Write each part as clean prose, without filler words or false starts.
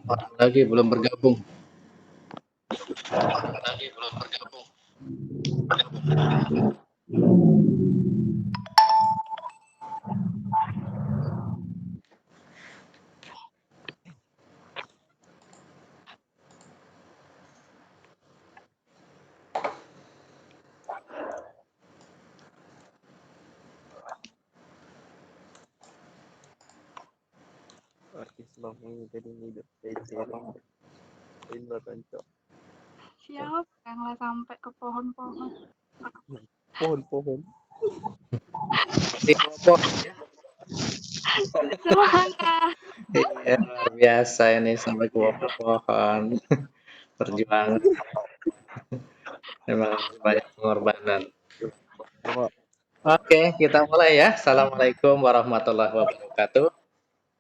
Orang lagi belum bergabung. Islamnya jadi hidup cerong Indra Kanco. Siapa yang lah sampai ke pohon-pohon? Pohon-pohon. Semangat. Iya, luar biasa ini sampai ke pohon. Perjuangan. Memang harus banyak pengorbanan. Nama Oke, kita mulai ya. Assalamualaikum warahmatullahi wabarakatuh.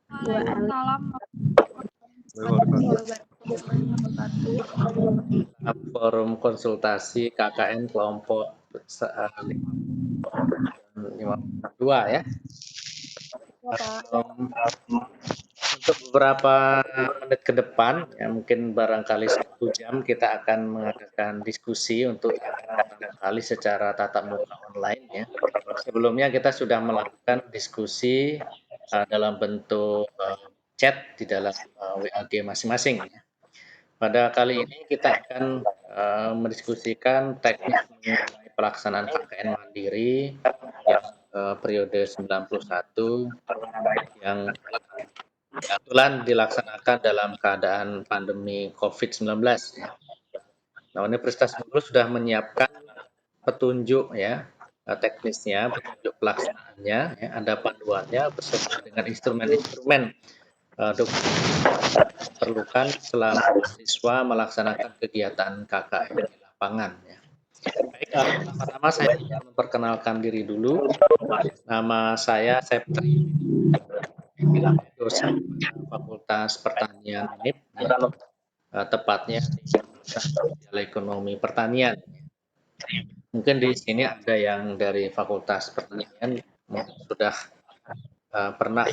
Waalaikumsalam wabarakatuh. Forum konsultasi KKN kelompok 52 ya. Untuk beberapa menit ke depan, ya mungkin barangkali 1 jam kita akan mengadakan diskusi untuk yang pertama kali secara tatap muka online ya. Sebelumnya kita sudah melakukan diskusi dalam bentuk chat di dalam WAG masing-masing ya. Pada kali ini kita akan mendiskusikan teknis mengenai pelaksanaan KKN mandiri yang periode 91 yang kebetulan dilaksanakan dalam keadaan pandemi COVID-19 ya. Nah, Universitas Bengkulu sudah menyiapkan petunjuk ya teknisnya, petunjuk pelaksanaannya, ya, ada panduannya beserta dengan instrumen-instrumen dokumen yang diperlukan selama siswa melaksanakan kegiatan KKN di lapangan. Ya. Baik, pertama-tama saya ingin memperkenalkan diri dulu. Nama saya Septri, dosen Fakultas Pertanian UNIP, ya. Tepatnya di Sosial Ekonomi Pertanian. Mungkin di sini ada yang dari Fakultas Pertanian sudah pernah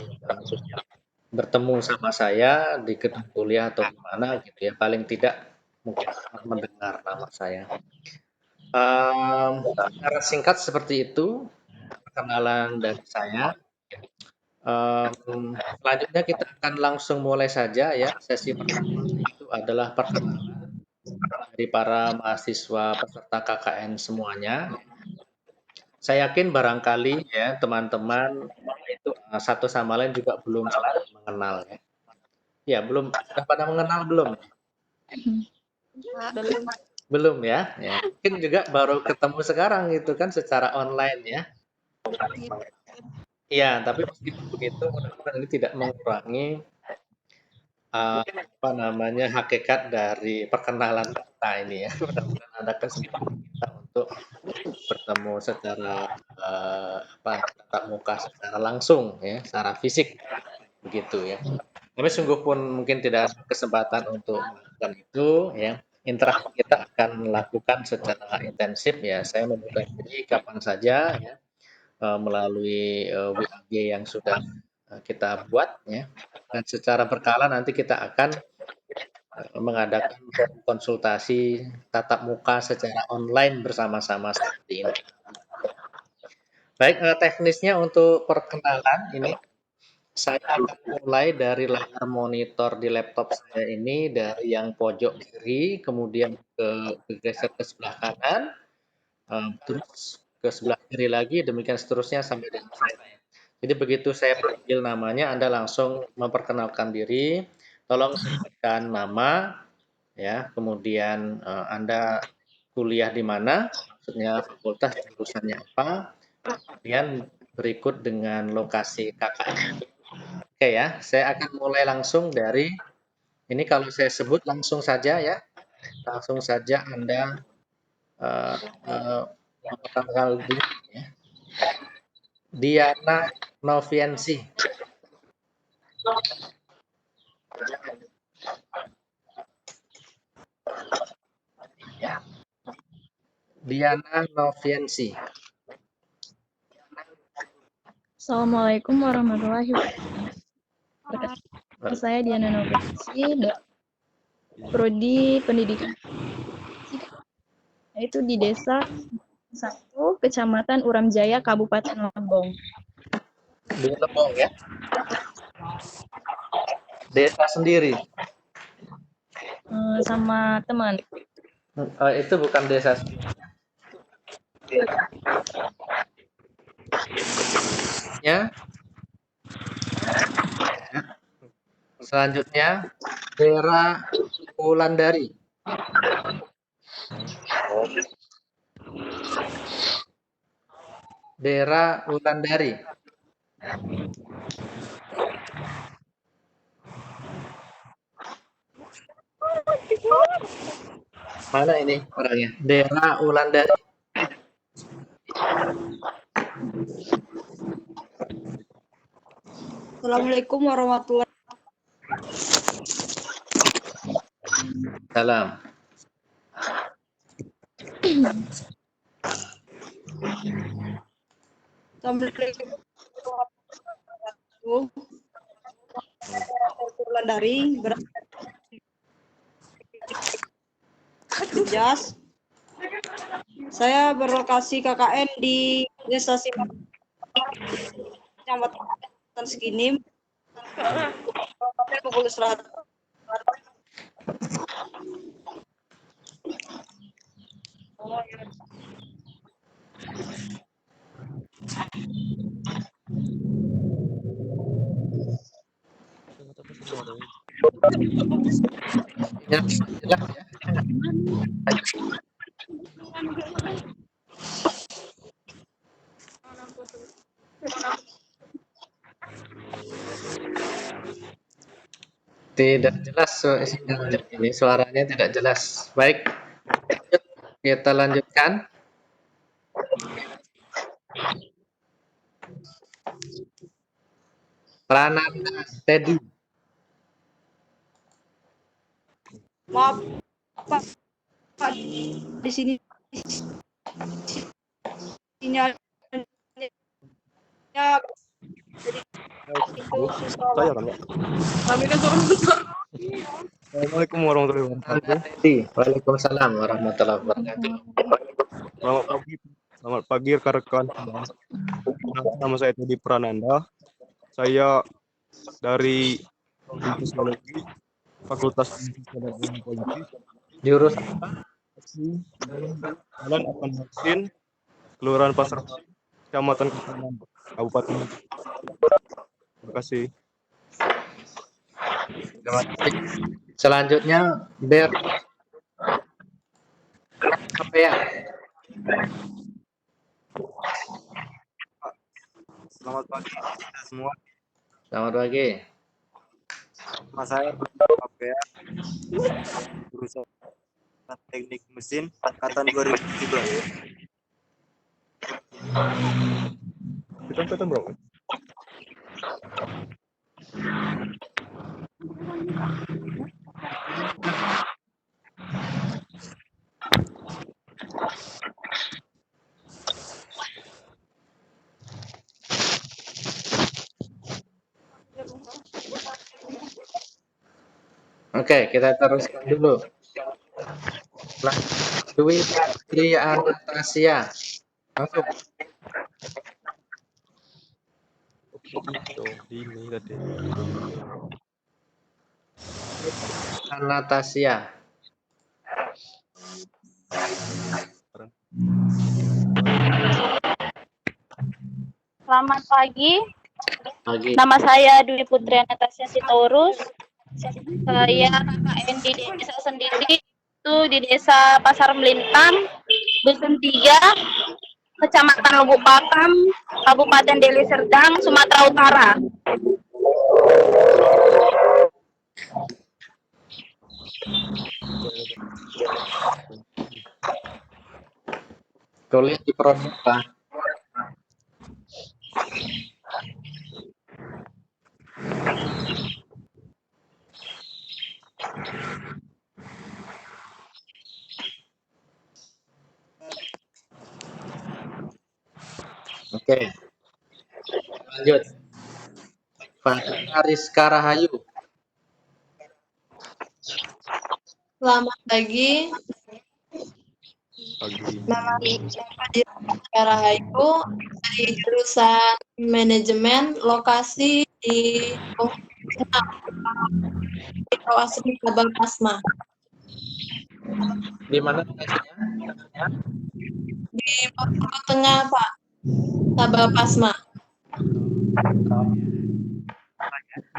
bertemu sama saya di gedung kuliah atau di mana gitu ya. Paling tidak mungkin mendengar nama saya. Secara singkat seperti itu perkenalan dari saya. Selanjutnya kita akan langsung mulai saja ya. Sesi pertama itu adalah perkenalan dari para mahasiswa peserta KKN semuanya. Saya yakin barangkali ya teman-teman itu satu sama lain juga belum saling mengenal ya. Ya, belum sudah pada mengenal belum? Belum ya. Ya. Mungkin juga baru ketemu sekarang gitu kan secara online ya. Iya, tapi meskipun begitu mudah-mudahan ini tidak mengurangi apa namanya hakikat dari perkenalan kita ini ya. Mudah-mudahan ada kesempatan kita untuk bertemu secara tatap muka secara langsung ya, secara fisik begitu ya. Tapi sungguh pun mungkin tidak ada kesempatan untuk melakukan itu ya. Interaksi kita akan melakukan secara intensif ya. Saya membuka diri kapan saja ya melalui WAG yang sudah kita buat ya. Dan secara berkala nanti kita akan mengadakan konsultasi tatap muka secara online bersama-sama seperti ini. Baik, teknisnya untuk perkenalan ini saya akan mulai dari layar monitor di laptop saya ini dari yang pojok kiri, kemudian bergeser ke sebelah kanan, terus ke sebelah kiri lagi, demikian seterusnya sampai dengan selesai. Jadi begitu saya panggil namanya, Anda langsung memperkenalkan diri. Tolong sebutkan nama, ya, kemudian Anda kuliah di mana, maksudnya fakultas jurusannya apa, kemudian berikut dengan lokasi KKN. Oke ya, saya akan mulai langsung dari ini kalau saya sebut langsung saja ya, langsung saja Anda memperkenalkan diri ya. Diana Noviansi. Diana Noviansi. Assalamualaikum warahmatullahi wabarakatuh. Saya Diana Novasi, Prodi Pendidikan. Itu di Desa 1, Kecamatan Uramjaya, Kabupaten Lebong. Di Lebong ya. Desa sendiri. Sama teman. Itu bukan desa sendiri. Ya. Selanjutnya Vera Wulandari. Dera Wulandari. Mana ini orangnya? Dera Wulandari. Assalamualaikum warahmatullahi Salam. wabarakatuh. Wulandari Jas. Saya berlokasi KKN di Desa Simak, Kecamatan Sekinim, Kabupaten Bengkulu Selatan. Jelas ya. Tidak jelas sinyalnya ini, suaranya tidak jelas. Baik, kita lanjutkan. Prananda Teddy. Maaf, Pak. Di sini sinyalnya itu susah. Saya kan, Pak. Kami kan seorang Assalamualaikum warahmatullahi Prananda wabarakatuh. Teddy. Waalaikumsalam warahmatullahi wabarakatuh. Selamat pagi rekan-rekan. Nama saya Teddy Prananda. Saya dari Sosiologi, Fakultas Ilmu Politik, Jurus Jalan Akan Vaksin, Kelurahan Pasar, Kecamatan Kesanan, Kabupaten. Terima kasih. terima kasih. Selanjutnya Ber apa ya? Selamat pagi semua. Selamat pagi. Nama saya Papea, jurusan Teknik Mesin angkatan 2017. Kita bro. Oke, kita teruskan dulu. Nah, Dwi Patri Anastasia. Masuk. Ini tadi. Anastasia. Selamat pagi. Pagi. Nama saya Dwi Putri Anastasia Sitorus. Saya KKN di desa sendiri, itu di Desa Pasar Melintang, Dusun 3, Kecamatan Lubuk Pakam, Kabupaten Deli Serdang, Sumatera Utara. Tulis di prodi apa? Oke. Lanjut. Fatima Rizka Rahayu. Selamat pagi. Pagi. Nama saya Rahayu dari jurusan manajemen, lokasi di kawasan Sabang Pasma. Di mana lokasinya? Di Bengkulu Tengah, Pak. Sabang Pasma.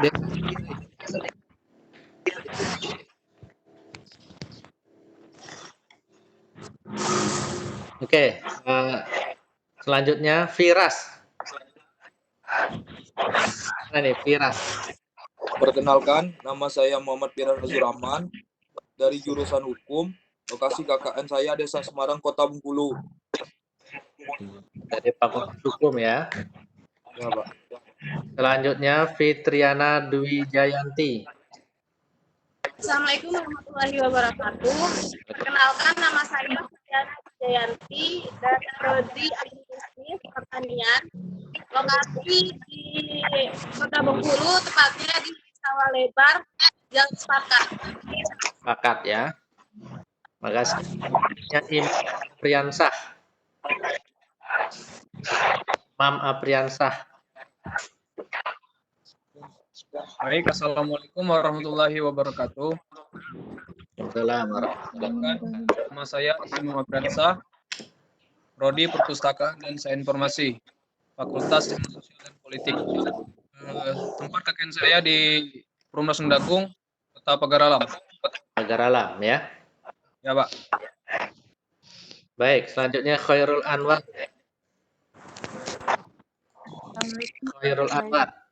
Desa Sendiri. Oke, selanjutnya Firas. Mana nih Firas? Perkenalkan, nama saya Muhammad Firazur Rahman dari jurusan hukum. Lokasi KKN saya Desa Semarang, Kota Bengkulu. Dari Fakultas Hukum ya. Ya, Pak. Selanjutnya Fitriana Dwi Jayanti. Assalamualaikum warahmatullahi wabarakatuh. Perkenalkan, nama saya Fitriana Jayanti dari Prodi Administrasi Pertanian. Lokasi di Kota Bengkulu, tepatnya di Sawah Lebar, Jalan Sepakat. Sepakat ya. Makasih. Im Apriansah. Mam Apriansah. Baik, Assalamualaikum warahmatullahi wabarakatuh. Assalamualaikum. Nama saya Imam Apriansah, Prodi Perpustakaan dan Sains Informasi, Fakultas Ilmu Sosial dan Politik. Tempat KKN saya di Perumnas Sendagung, Kota Pagaralam. Pagaralam ya. Ya, Pak. Baik, selanjutnya Khairul Anwar. Khairul Anwar.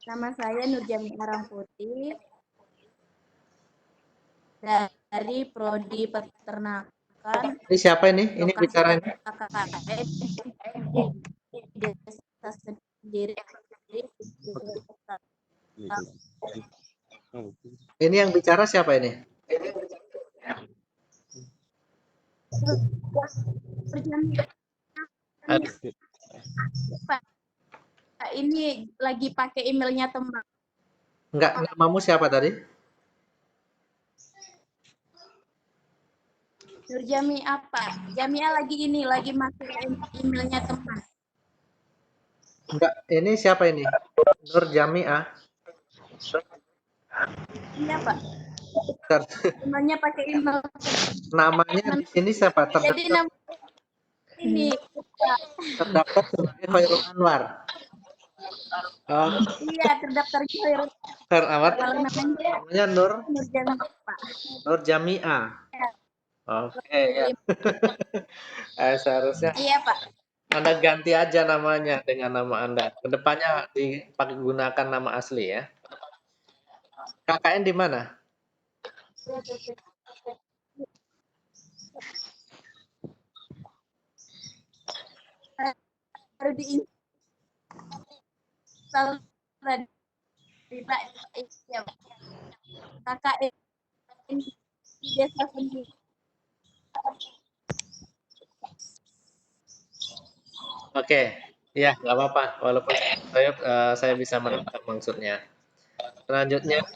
Nama saya Nurjami Arangputih dari Prodi Peternakan. Ini siapa ini? Ini Lokasi bicara ini. KKN di Desa Sendiri. Ini yang bicara siapa ini? Pak, ini lagi pakai emailnya teman. Enggak, namamu siapa tadi? Nurjami apa? Jamia lagi masukin emailnya teman. Enggak, ini siapa ini? Nur Jamiah. Iya, Pak. Emailnya pakai email. Namanya di sini siapa? Jadi nama ini Terdaftar sebagai Khairul Anwar. Oh, iya terdaftar Khairul Khairul Anwar. Kalau Namanya Nur Nurjami, Pak. Nur Jamiah. Oke ya. Seharusnya Iya, Pak. Anda ganti aja namanya dengan nama Anda. Kedepannya dipakai gunakan nama asli ya. KKN di mana? Baru diinstal di Pak. Iya, KKN di Desa Sendiri. Oke, ya nggak apa-apa. Walaupun saya bisa menangkap maksudnya. Selanjutnya,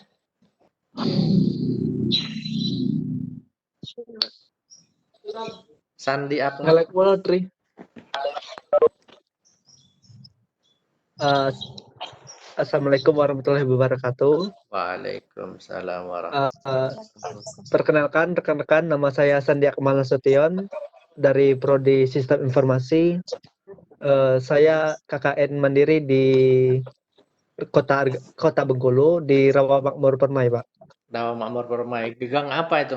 Sandi Akmal. Assalamualaikum warahmatullahi wabarakatuh. Waalaikumsalam warahmatullahi wabarakatuh. Perkenalkan rekan-rekan, nama saya Sandi Akmal Nasution dari Prodi Sistem Informasi. Saya KKN Mandiri di Kota Bengkulu di Rawa Makmur Permai, Pak. Rawa Makmur Permai. Di gang apa itu?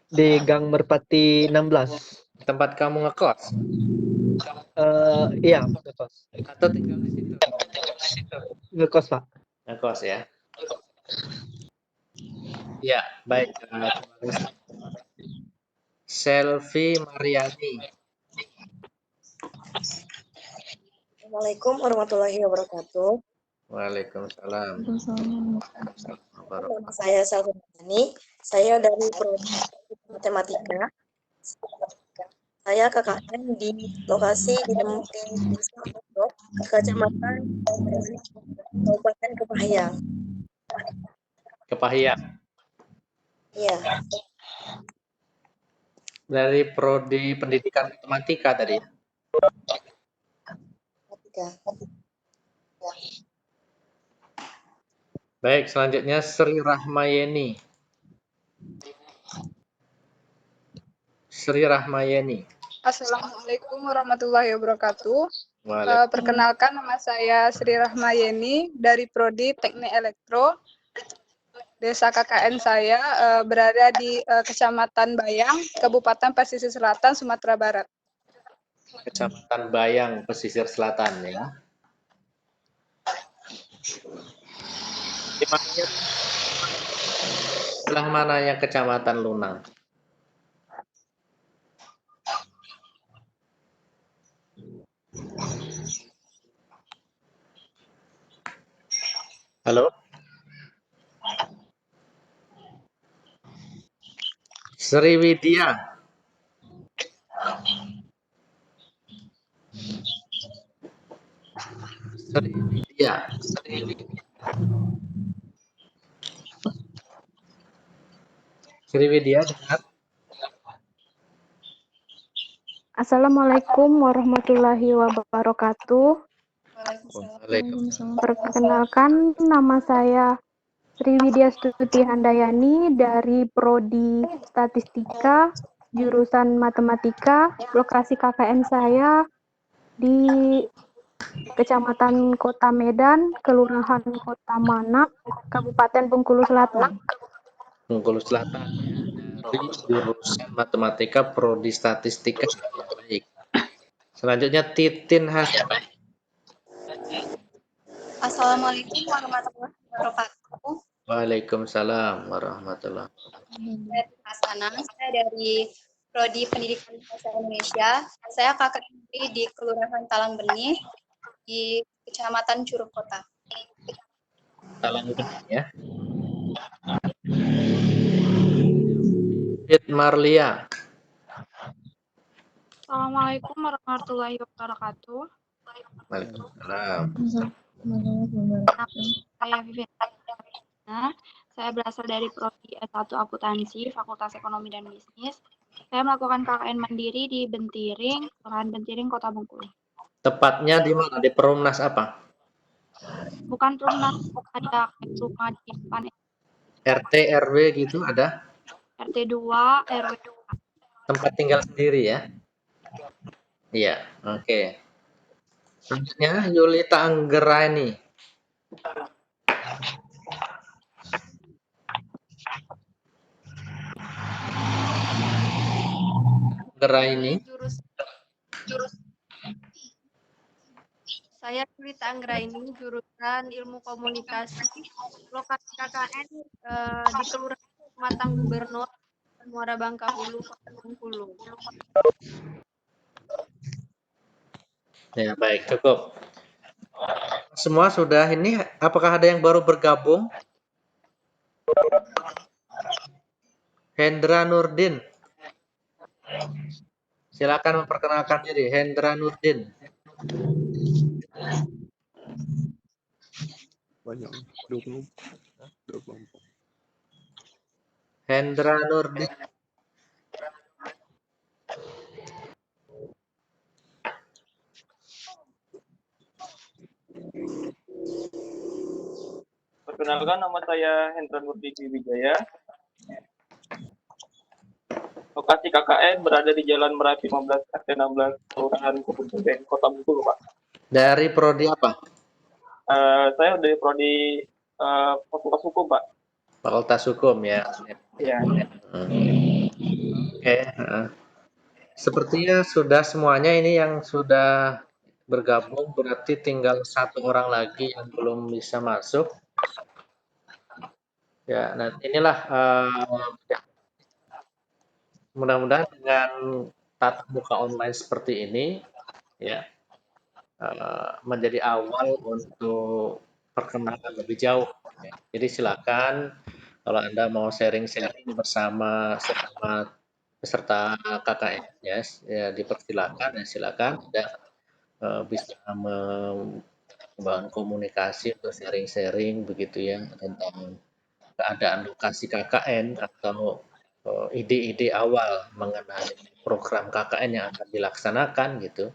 Di Gang Merpati 16. Tempat kamu ngekos? Iya, ngekos. Atau tinggal di situ? Ngekos, Pak. Ngekos ya. Ya, baik. Selvi Mariani. Assalamualaikum warahmatullahi wabarakatuh. Waalaikumsalam. Nama saya Selvi Mariani. Saya dari Prodi Matematika. Saya KKN di lokasi di Desa Pondok, Kecamatan Kabupaten Kepahayang. Kepahiyang. Iya. Dari prodi pendidikan matematika tadi. Matematika. Baik, selanjutnya Sri Rahmayeni. Sri Rahmayeni. Assalamualaikum warahmatullahi wabarakatuh. Waalaikumsalam. Perkenalkan, nama saya Sri Rahmayeni dari Prodi Teknik Elektro. Desa KKN saya berada di Kecamatan Bayang, Kabupaten Pesisir Selatan, Sumatera Barat. Kecamatan Bayang, Pesisir Selatan ya. Di mana? Sebelah mananya Kecamatan Lunang? Halo? Sriwidya. Sriwidya. Sriwidya dengar? Assalamualaikum warahmatullahi wabarakatuh. Waalaikumsalam. Perkenalkan, nama saya Sriwidya Stuti Handayani dari Prodi Statistika, jurusan Matematika. Lokasi KKN saya di Kecamatan Kota Medan, Kelurahan Kota Manak, Kabupaten Bengkulu Selatan. Bengkulu Selatan ya. Dari jurusan Matematika Prodi Statistika. Baik. Selanjutnya Titin Hasna. Assalamualaikum warahmatullahi wabarakatuh. Waalaikumsalam warahmatullahi wabarakatuh. Saya Hasanah, saya dari Prodi Pendidikan Bahasa Indonesia. Saya KKN di Kelurahan Talang Benih di Kecamatan Curug Kota. Talang Benih ya. Fit Marlia. Assalamualaikum warahmatullahi wabarakatuh. Waalaikumsalam. Saya Viviana. Saya berasal dari Prodi S1 Akuntansi, Fakultas Ekonomi dan Bisnis. Saya melakukan KKN mandiri di Bentiring, Kelurahan Bentiring, Kota Bengkulu. Tepatnya di mana? Di Perumnas apa? Bukan Perumnas, ada rumah di depan RT, RW gitu ada? RT 2, RW 2. Tempat tinggal sendiri ya? Iya, oke. Selanjutnya Yulita Anggraini. Anggraini. Saya Yulita Anggraini, jurusan Ilmu Komunikasi. Lokasi KKN di Kelurahan Matang Gubernur, Muara Bangka Hulu, Kota Bengkulu. Ya, baik, cukup. Semua sudah ini, apakah ada yang baru bergabung? Hendra Nurdin. Silakan memperkenalkan diri, Hendra Nurdin. Banyak. 24. Hendra Nurdin. Perkenalkan, nama saya Hendra Nurdin Wijaya. Lokasi KKN berada di Jalan Merapi 15 RT 16 Kelurahan Kubunteng, Kota Bengkulu, Pak. Dari prodi apa? Saya dari prodi Fakultas Hukum, Pak. Fakultas Hukum ya. Iya. Oke. Sepertinya sudah semuanya ini yang sudah bergabung, berarti tinggal satu orang lagi yang belum bisa masuk. Ya, nah inilah mudah-mudahan dengan tatap muka online seperti ini, ya, menjadi awal untuk perkenalan lebih jauh. Ya. Jadi silakan kalau Anda mau sharing-sharing bersama peserta KKN, ya dipersilakan, ya silakan Anda bisa membangun komunikasi untuk sharing-sharing begitu ya tentang keadaan lokasi KKN atau ide-ide awal mengenai program KKN yang akan dilaksanakan gitu,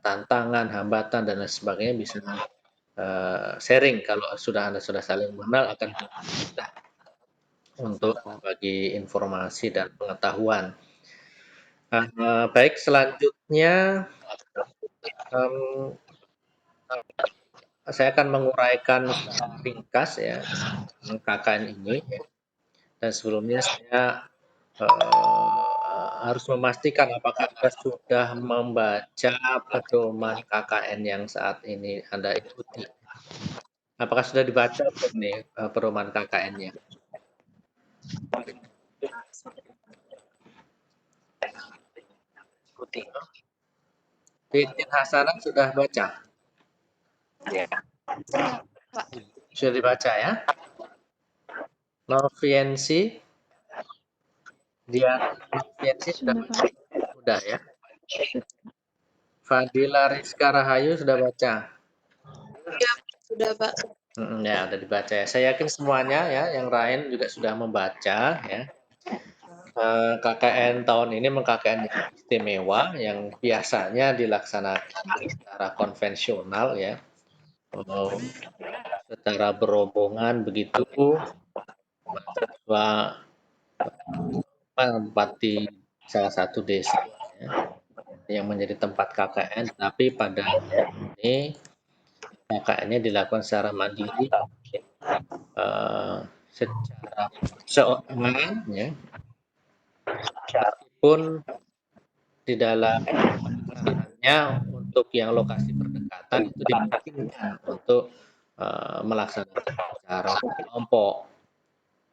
tantangan, hambatan dan lain sebagainya bisa sharing. Kalau Anda sudah saling mengenal akan mudah untuk berbagi informasi dan pengetahuan. Baik, selanjutnya saya akan menguraikan secara ringkas ya KKN ini. Dan sebelumnya saya harus memastikan apakah Anda sudah membaca pedoman KKN yang saat ini Anda ikuti. Apakah sudah dibaca belum nih pedoman KKN-nya? Bintin Hasanah sudah baca? Sudah dibaca ya? Noviensi? Noviensi sudah baca? Sudah ya? Fadila Rizka Rahayu sudah baca? Ya, sudah Pak. Ya, udah dibaca ya. Saya yakin semuanya ya, yang lain juga sudah membaca ya. KKN tahun ini KKN yang istimewa yang biasanya dilaksanakan secara konvensional ya, secara berombongan begitu, mahasiswa menempati salah satu desa ya, yang menjadi tempat KKN, tapi pada ini KKN-nya dilakukan secara mandiri, secara seorangan ya, meskipun di dalam pelaksananya untuk yang lokasi berdekatan itu dimungkinkan untuk melaksanakan secara kelompok.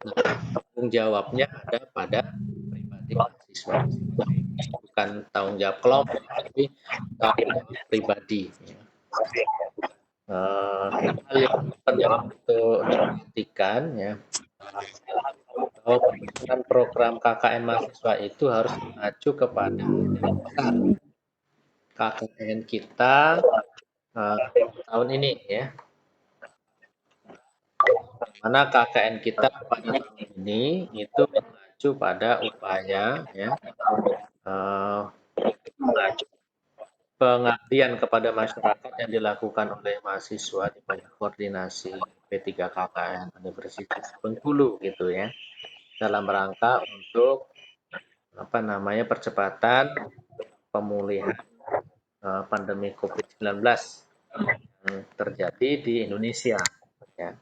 Tanggung jawabnya ada pada pribadi mahasiswa, bukan tanggung jawab kelompok, tapi tanggung jawab pribadi. Hal yang penting untuk diperhatikan ya, bahwa pelaksanaan program KKN mahasiswa itu harus mengacu kepada besar KKN kita tahun ini ya. Mana KKN kita pada tahun ini itu mengacu pada upaya ya, pengabdian kepada masyarakat yang dilakukan oleh mahasiswa di bawah koordinasi P3 KKN Universitas Bengkulu gitu ya, dalam rangka untuk percepatan pemulihan pandemi COVID-19 yang terjadi di Indonesia ya.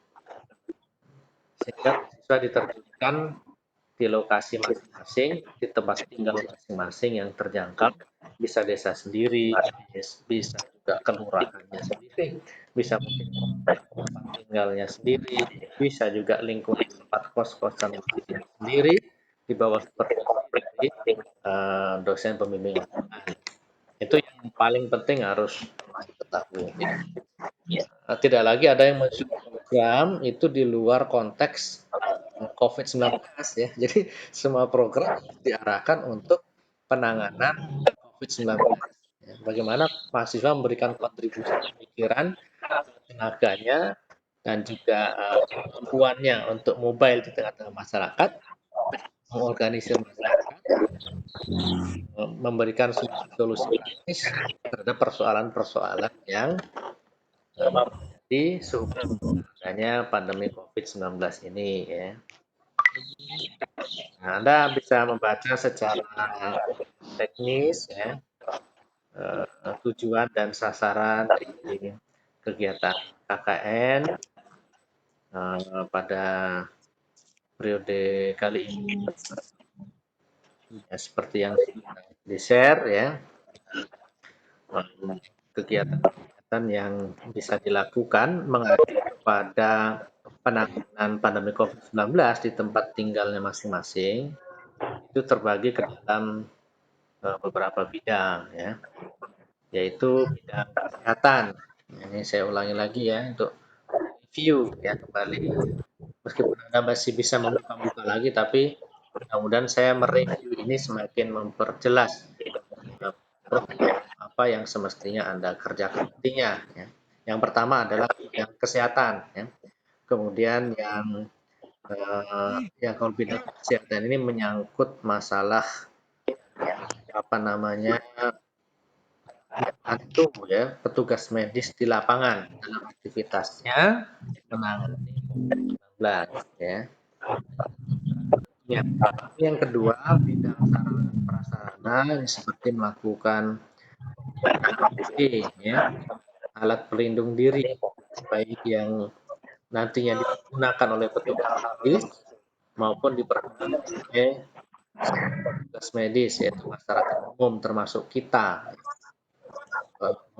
Sehingga mahasiswa diterjunkan di lokasi masing-masing, di tempat tinggal masing-masing yang terjangkau, bisa desa sendiri, bisa juga kelurahannya sendiri, bisa tempat tinggalnya sendiri, bisa juga lingkungan tempat kos-kosan sendiri di bawah supervisi dosen pembimbing lapangan. Itu yang paling penting harus diketahui. Tidak lagi ada yang masuk program itu di luar konteks COVID-19 ya. Jadi semua program diarahkan untuk penanganan COVID-19. Ya, bagaimana mahasiswa memberikan kontribusi pemikiran, tenaganya, dan juga kemampuannya untuk mobile di tengah-tengah masyarakat, mengorganisir masyarakat, memberikan solusi praktis terhadap persoalan-persoalan yang di sehubungan adanya pandemi COVID-19 ini ya. Nah, Anda bisa membaca secara teknis ya, tujuan dan sasaran dari kegiatan KKN pada periode kali ini ya, seperti yang di-share ya, kegiatan yang bisa dilakukan mengacu kepada penanganan pandemi COVID-19 di tempat tinggalnya masing-masing itu terbagi ke dalam beberapa bidang ya, yaitu bidang kesehatan. Ini saya ulangi lagi ya untuk review ya kembali, meskipun Anda masih bisa membuka lagi, tapi mudah-mudahan saya mereview ini semakin memperjelas apa yang semestinya Anda kerjakan nantinya ya. Yang pertama adalah bidang kesehatan, ya. Kemudian yang kalau bidang kesehatan ini menyangkut masalah apa namanya membantu ya petugas medis di lapangan dalam aktivitasnya menangani COVID-19 ya. Yang kedua bidang sarana prasarana seperti melakukan ya, alat pelindung diri baik yang nantinya digunakan oleh petugas medis maupun dipergunakan oleh petugas medis yaitu masyarakat umum termasuk kita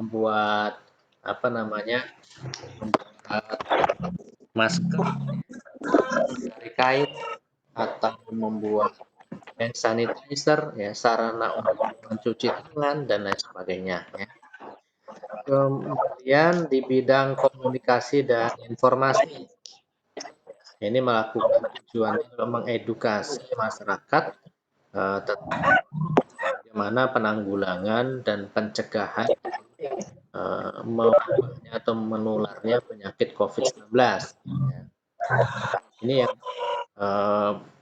membuat apa namanya membuat masker dari kain atau membuat hand sanitizer ya sarana untuk mencuci tangan dan lain sebagainya ya. Kemudian di bidang komunikasi dan informasi ini melakukan tujuannya mengedukasi masyarakat tentang bagaimana penanggulangan dan pencegahan mewabahnya atau menularnya penyakit COVID-19. Ya. Ini yang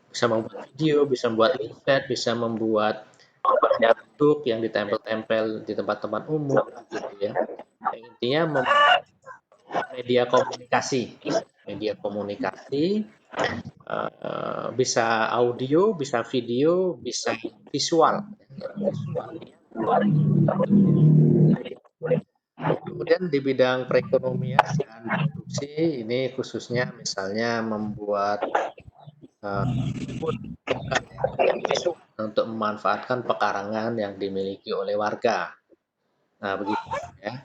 bisa membuat video, bisa membuat leaflet, bisa membuat bentuk yang ditempel-tempel di tempat-tempat umum, gitu ya. Yang intinya media komunikasi, bisa audio, bisa video, bisa visual. Kemudian di bidang perekonomian dan produksi ini khususnya misalnya membuat untuk memanfaatkan pekarangan yang dimiliki oleh warga. Nah, begitu ya.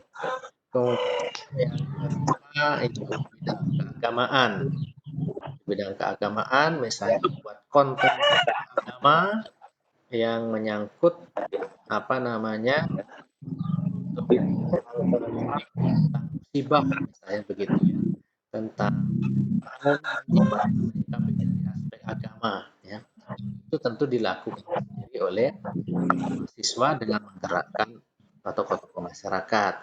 Kemudian yang kedua itu bidang keagamaan. Bidang keagamaan misalnya membuat konten agama yang menyangkut apa namanya musibah misalnya begitu ya tentang menyikapi dari aspek agama ya itu tentu dilakukan oleh siswa dengan menggerakkan tokoh-tokoh masyarakat.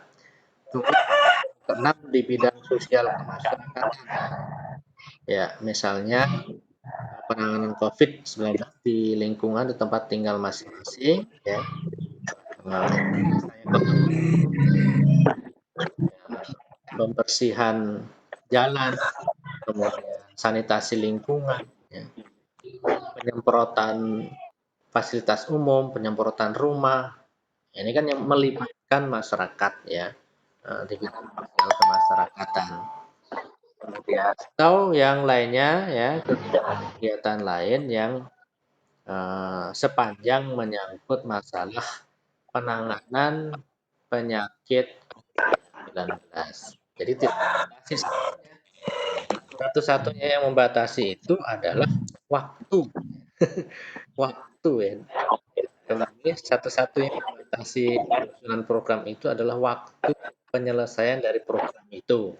Keenam di bidang sosial kemasyarakatan ya misalnya penanganan COVID-19 di lingkungan di tempat tinggal masing-masing ya. Pembersihan jalan, kemudian sanitasi lingkungan, ya. Penyemprotan fasilitas umum, penyemprotan rumah, ini kan yang melibatkan masyarakat ya di bidang sosial kemasyarakatan. Atau yang lainnya ya kegiatan lain yang sepanjang menyangkut masalah penanganan penyakit COVID-19. Jadi satu-satunya yang membatasi itu adalah waktu. Waktu ya. Satu-satunya yang membatasi penyusunan program itu adalah waktu penyelesaian dari program itu.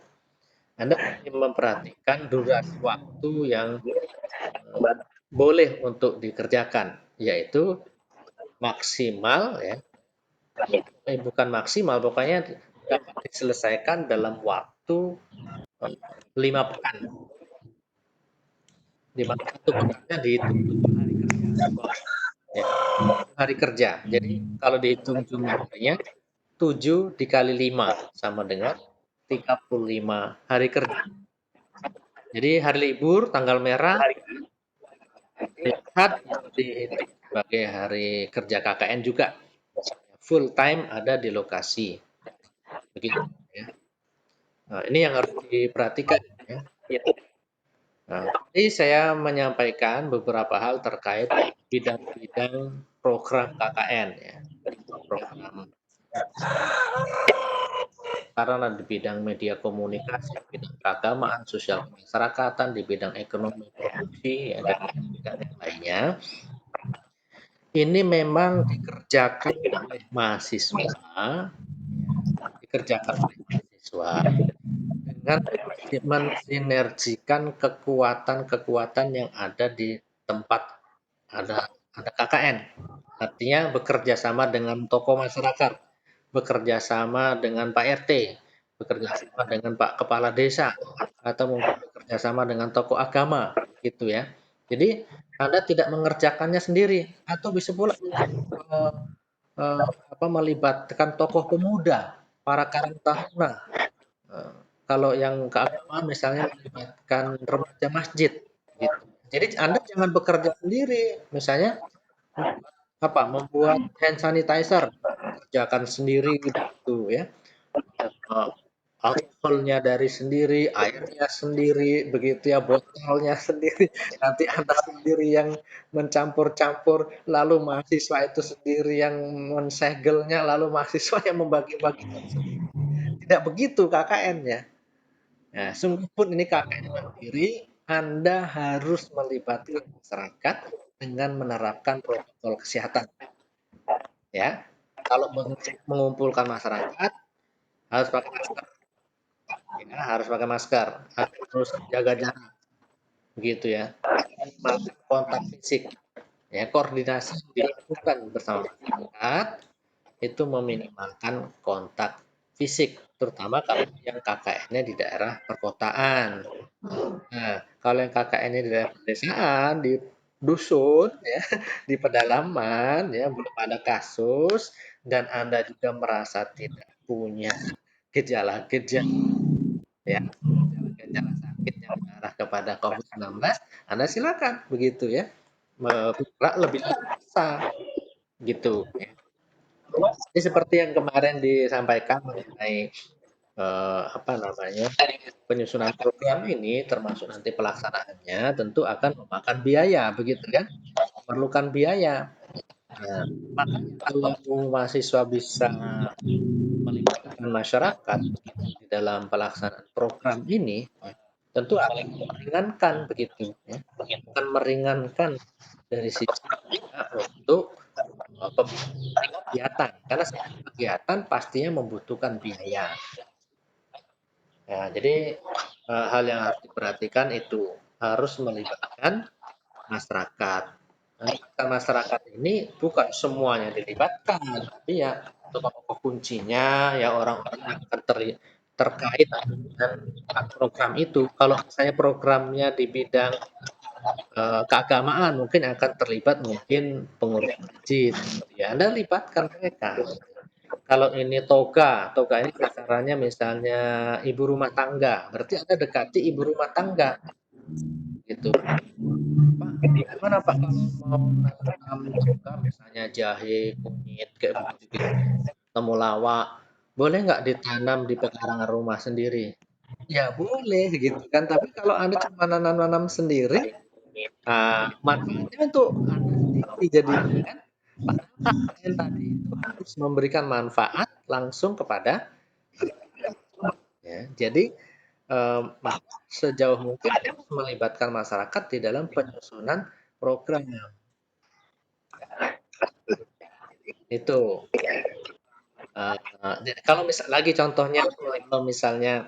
Anda memperhatikan durasi waktu yang boleh untuk dikerjakan, yaitu maksimal ya. Bukan maksimal, pokoknya dapat diselesaikan dalam waktu 5 pekan. Di mana satu pekannya dihitung hari kerja. Jadi kalau dihitung jumlahnya 7 dikali 5 sama dengan 35 hari kerja. Jadi hari libur, tanggal merah, lihat dihitung sebagai hari kerja KKN juga. Full time ada di lokasi. Begitu ya. Nah, ini yang harus diperhatikan ya. Nah, jadi saya menyampaikan beberapa hal terkait bidang-bidang program KKN ya. Program karena di bidang media komunikasi, bidang keagamaan, sosial kemasyarakatan, di bidang ekonomi produksi ya, dan bidang yang lainnya. Ini memang dikerjakan oleh mahasiswa dengan mensinergikan kekuatan-kekuatan yang ada di tempat ada KKN. Artinya bekerja sama dengan tokoh masyarakat, bekerja sama dengan Pak RT, bekerja sama dengan Pak Kepala Desa, atau mungkin bekerja sama dengan tokoh agama, gitu ya. Jadi Anda tidak mengerjakannya sendiri, atau bisa pula eh, melibatkan tokoh pemuda, para karang taruna. Eh, Kalau yang keagamaan misalnya melibatkan remaja masjid, gitu. Jadi Anda jangan bekerja sendiri, misalnya membuat hand sanitizer, kerjakan sendiri gitu ya. Alkoholnya dari sendiri, airnya sendiri, begitu ya, botolnya sendiri, nanti Anda sendiri yang mencampur-campur, lalu mahasiswa itu sendiri yang mensegelnya, lalu mahasiswa yang membagi-bagikan sendiri. Tidak begitu KKN-nya. Nah, sungguh pun ini KKN mandiri, Anda harus melibatkan masyarakat dengan menerapkan protokol kesehatan. Ya, kalau mengumpulkan masyarakat harus pakai masker. Ya, harus pakai masker, harus jaga jarak, begitu ya. Minimal kontak fisik, ya, koordinasi dilakukan bersama masyarakat itu meminimalkan kontak fisik, terutama kalau yang KKN-nya di daerah perkotaan. Nah, kalau yang KKN-nya di daerah pedesaan, di dusun, ya, di pedalaman, ya, belum ada kasus, dan Anda juga merasa tidak punya gejala-gejala, ya, gejala sakit yang mengarah kepada COVID-19, Anda silakan begitu ya, bergerak lebih luasa gitu ya. Jadi seperti yang kemarin disampaikan mengenai penyusunan program ini, termasuk nanti pelaksanaannya tentu akan memakan biaya, begitu kan? Memerlukan biaya. Nah, makanya kalau mahasiswa bisa melibatkan masyarakat di dalam pelaksanaan program ini, tentu akan meringankan begitu ya. Akan meringankan dari sisi untuk kegiatan, karena setiap kegiatan pastinya membutuhkan biaya. Ya, jadi hal yang harus diperhatikan itu harus melibatkan masyarakat. Nah, masyarakat ini bukan semuanya dilibatkan, tapi ya tokoh kuncinya ya orang-orang yang akan terkait dengan program itu. Kalau saya programnya di bidang keagamaan, mungkin akan terlibat mungkin pengurus masjid. Ya, Anda libatkan mereka. Kalau ini toga ini sasarannya misalnya ibu rumah tangga, berarti Anda dekati ibu rumah tangga, gitu. Pak, gimana Pak kalau mau nanam toga misalnya jahe, kunyit, kayak begitu, temulawak, boleh nggak ditanam di pekarangan rumah sendiri? Ya boleh gitu kan, tapi kalau Anda cuma nanam-nanam sendiri, manfaatnya untuk Anda sendiri jadinya kan. Padahal KKN tadi itu harus memberikan manfaat langsung kepada ya. Jadi sejauh mungkin harus melibatkan masyarakat di dalam penyusunan programnya. Itu. Kalau lagi contohnya kalau misalnya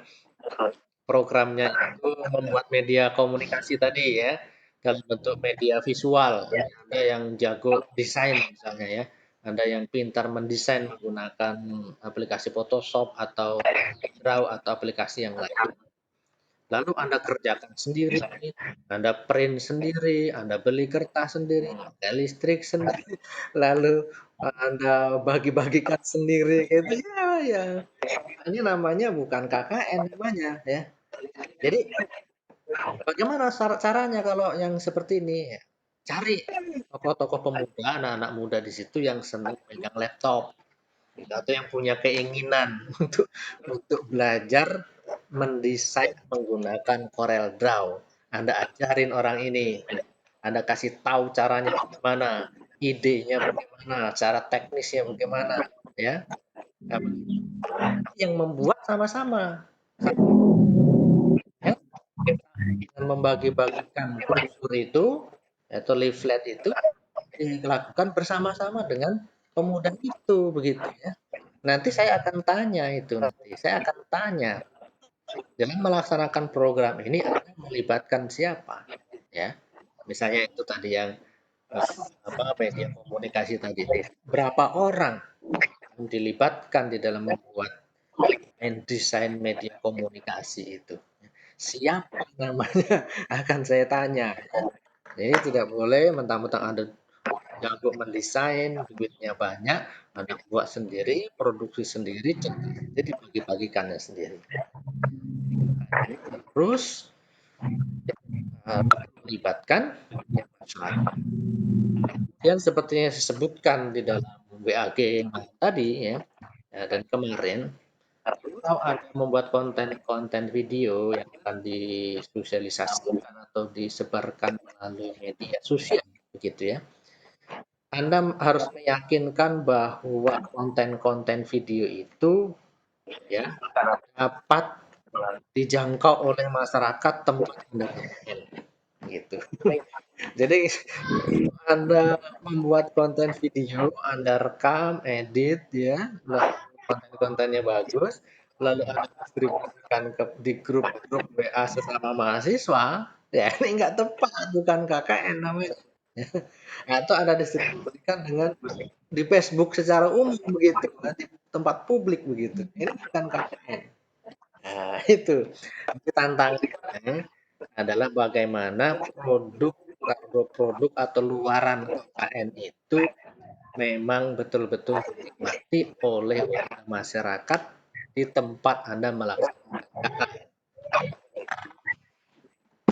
programnya itu membuat media komunikasi tadi ya, dalam bentuk media visual, ada yang jago desain misalnya ya, ada yang pintar mendesain menggunakan aplikasi Photoshop atau Draw atau aplikasi yang lain. Lalu Anda kerjakan sendiri, Anda print sendiri, Anda beli kertas sendiri, pakai listrik sendiri, lalu Anda bagi-bagikan sendiri, gitu ya. Ini namanya bukan KKN namanya ya. Jadi bagaimana caranya kalau yang seperti ini? Cari tokoh-tokoh pemuda, anak-anak muda di situ yang senang pegang laptop atau yang punya keinginan untuk belajar mendesain menggunakan Corel Draw. Anda ajarin orang ini, Anda kasih tahu caranya bagaimana, idenya bagaimana, cara teknisnya bagaimana, ya. Yang membuat sama-sama. Ya, dengan membagi-bagikan brosur itu atau leaflet itu dilakukan bersama-sama dengan pemuda itu, begitu ya. Nanti saya akan tanya itu, saya akan tanya dalam melaksanakan program ini Anda melibatkan siapa, ya? Misalnya itu tadi yang media komunikasi tadi, berapa orang yang dilibatkan di dalam membuat desain media komunikasi itu. Siapa namanya akan saya tanya. Jadi tidak boleh mentang-mentang Anda jago mendesain, duitnya banyak, Anda buat sendiri, produksi sendiri, jadi dibagi-bagikannya sendiri. Terus melibatkan masyarakat. Yang sepertinya saya sebutkan di dalam WAG tadi ya, dan kemarin, kalau Anda membuat konten video yang akan disosialisasikan atau disebarkan melalui media sosial, begitu ya, Anda harus meyakinkan bahwa konten-konten video itu ya dapat dijangkau oleh masyarakat tempat Anda tinggal, gitu. Jadi Anda membuat konten video, Anda rekam, edit ya, konten-kontennya bagus, lalu Anda distribusikan di grup-grup WA sesama mahasiswa, ya ini nggak tepat, bukan KKN namanya. Atau Anda distribusikan dengan di Facebook secara umum begitu, di tempat publik begitu. Ini bukan KKN. Nah, itu tantangannya adalah bagaimana produk atau luaran KKN itu memang betul-betul dinikmati oleh masyarakat di tempat Anda melaksanakan KKN.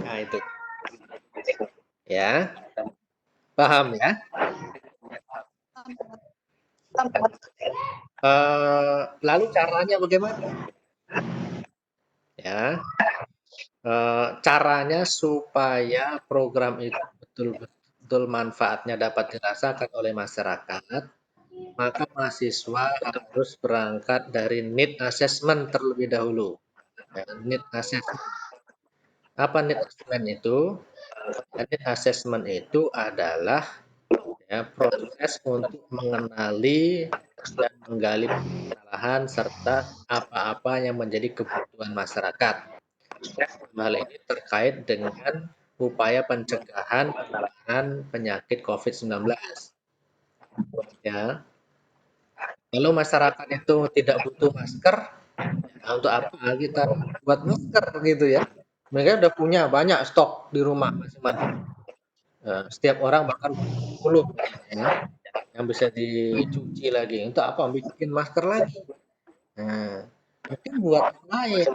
Nah, itu. Ya. Paham ya? Lalu caranya bagaimana? Ya. Caranya supaya program itu betul-betul manfaatnya dapat dirasakan oleh masyarakat, maka mahasiswa harus berangkat dari need assessment terlebih dahulu. Ya, need assessment. Apa need assessment itu? Need assessment itu adalah ya, proses untuk mengenali dan menggali permasalahan serta apa-apa yang menjadi kebutuhan masyarakat. Hal ini terkait dengan upaya pencegahan penanganan penyakit COVID-19. Ya. Kalau masyarakat itu tidak butuh masker, ya untuk apa kita buat masker gitu ya? Mereka udah punya banyak stok di rumah masing-masing. Setiap orang bahkan 10 ya, yang bisa dicuci lagi. Untuk apa bikin masker lagi? Nah, mungkin buat yang lain.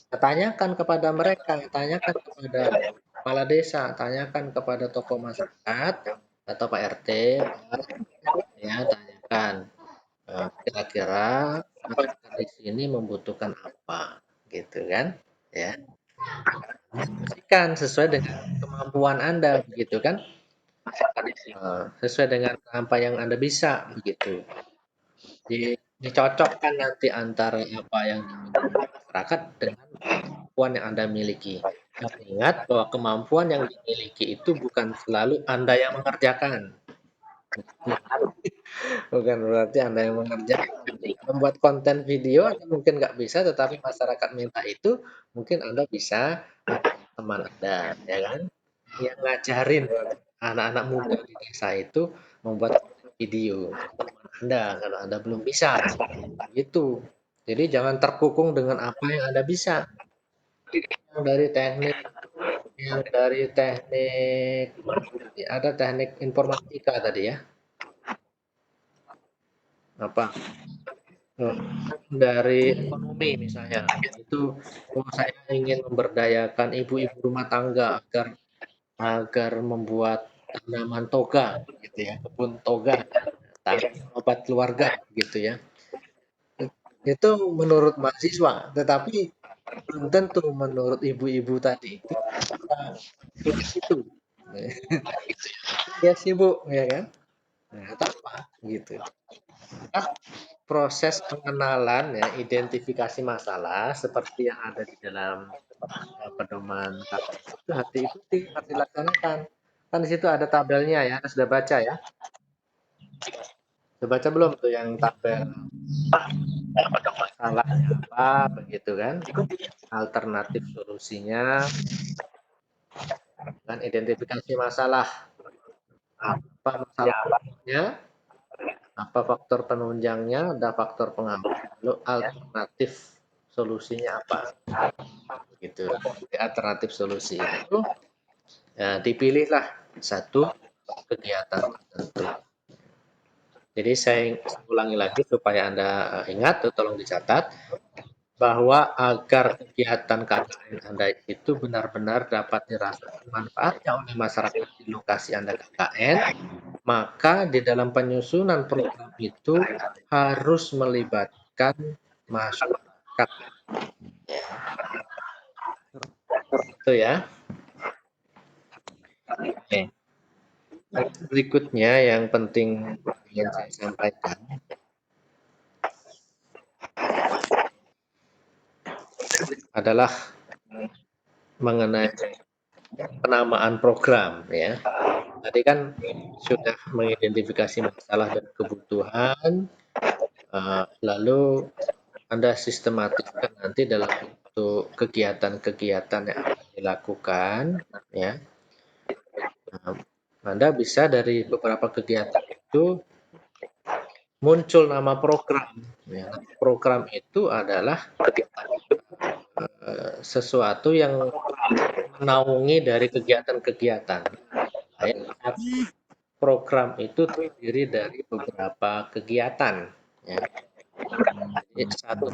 Tanyakan kepada mereka, tanyakan kepada kepala desa, tanyakan kepada tokoh masyarakat atau Pak RT, ya tanyakan kira-kira masyarakat di sini membutuhkan apa, gitu kan? Ya, diskusikan sesuai dengan kemampuan Anda, begitu kan? Sesuai dengan apa yang Anda bisa, begitu. Dicocokkan nanti antara apa yang masyarakat dengan kemampuan yang Anda miliki. Tapi ingat bahwa kemampuan yang dimiliki itu bukan selalu Anda yang mengerjakan. Bukan berarti Anda yang mengerjakan. Membuat konten video mungkin nggak bisa, tetapi masyarakat minta itu, mungkin Anda bisa teman Anda, ya kan? Yang ngajarin anak-anak muda di desa itu membuat video. Teman Anda, kalau Anda belum bisa. Gitu. Jadi jangan terkukung dengan apa yang Anda bisa. Yang dari teknik ada teknik informatika tadi ya. Apa? Dari ekonomi misalnya. Itu saya ingin memberdayakan ibu-ibu rumah tangga agar membuat tanaman toga gitu ya, kebun toga, obat keluarga gitu ya. Itu menurut mahasiswa, tetapi belum tentu menurut ibu-ibu tadi. Itu. Dia sibuk ya kan? Nah, apa gitu. Nah, proses pengenalan ya, identifikasi masalah seperti yang ada di dalam pedoman itu harus diikuti, harus dilaksanakan. Kan di situ ada tabelnya ya, Anda sudah baca ya? Sudah baca belum tuh yang tabel masalahnya apa begitu kan? Alternatif solusinya dan identifikasi masalah. Apa masalahnya? Apa faktor penunjangnya, ada faktor penghambat, lalu alternatif solusinya apa? Gitu. Alternatif solusi itu ya, dipilihlah satu kegiatan tertentu. Jadi saya ulangi lagi supaya Anda ingat, tolong dicatat bahwa agar kegiatan KKN Anda itu benar-benar dapat dirasakan manfaatnya oleh masyarakat di lokasi Anda KKN, maka di dalam penyusunan program itu harus melibatkan masyarakat. Itu ya. Oke. Berikutnya yang penting ingin saya sampaikan adalah mengenai penamaan program ya. Tadi kan sudah mengidentifikasi masalah dan kebutuhan, lalu Anda sistematiskan nanti dalam bentuk kegiatan-kegiatan yang akan dilakukan ya. Anda bisa dari beberapa kegiatan itu muncul nama program. Ya. Program itu adalah sesuatu yang menaungi dari kegiatan-kegiatan. Program itu terdiri dari beberapa kegiatan. Ya. Jadi satu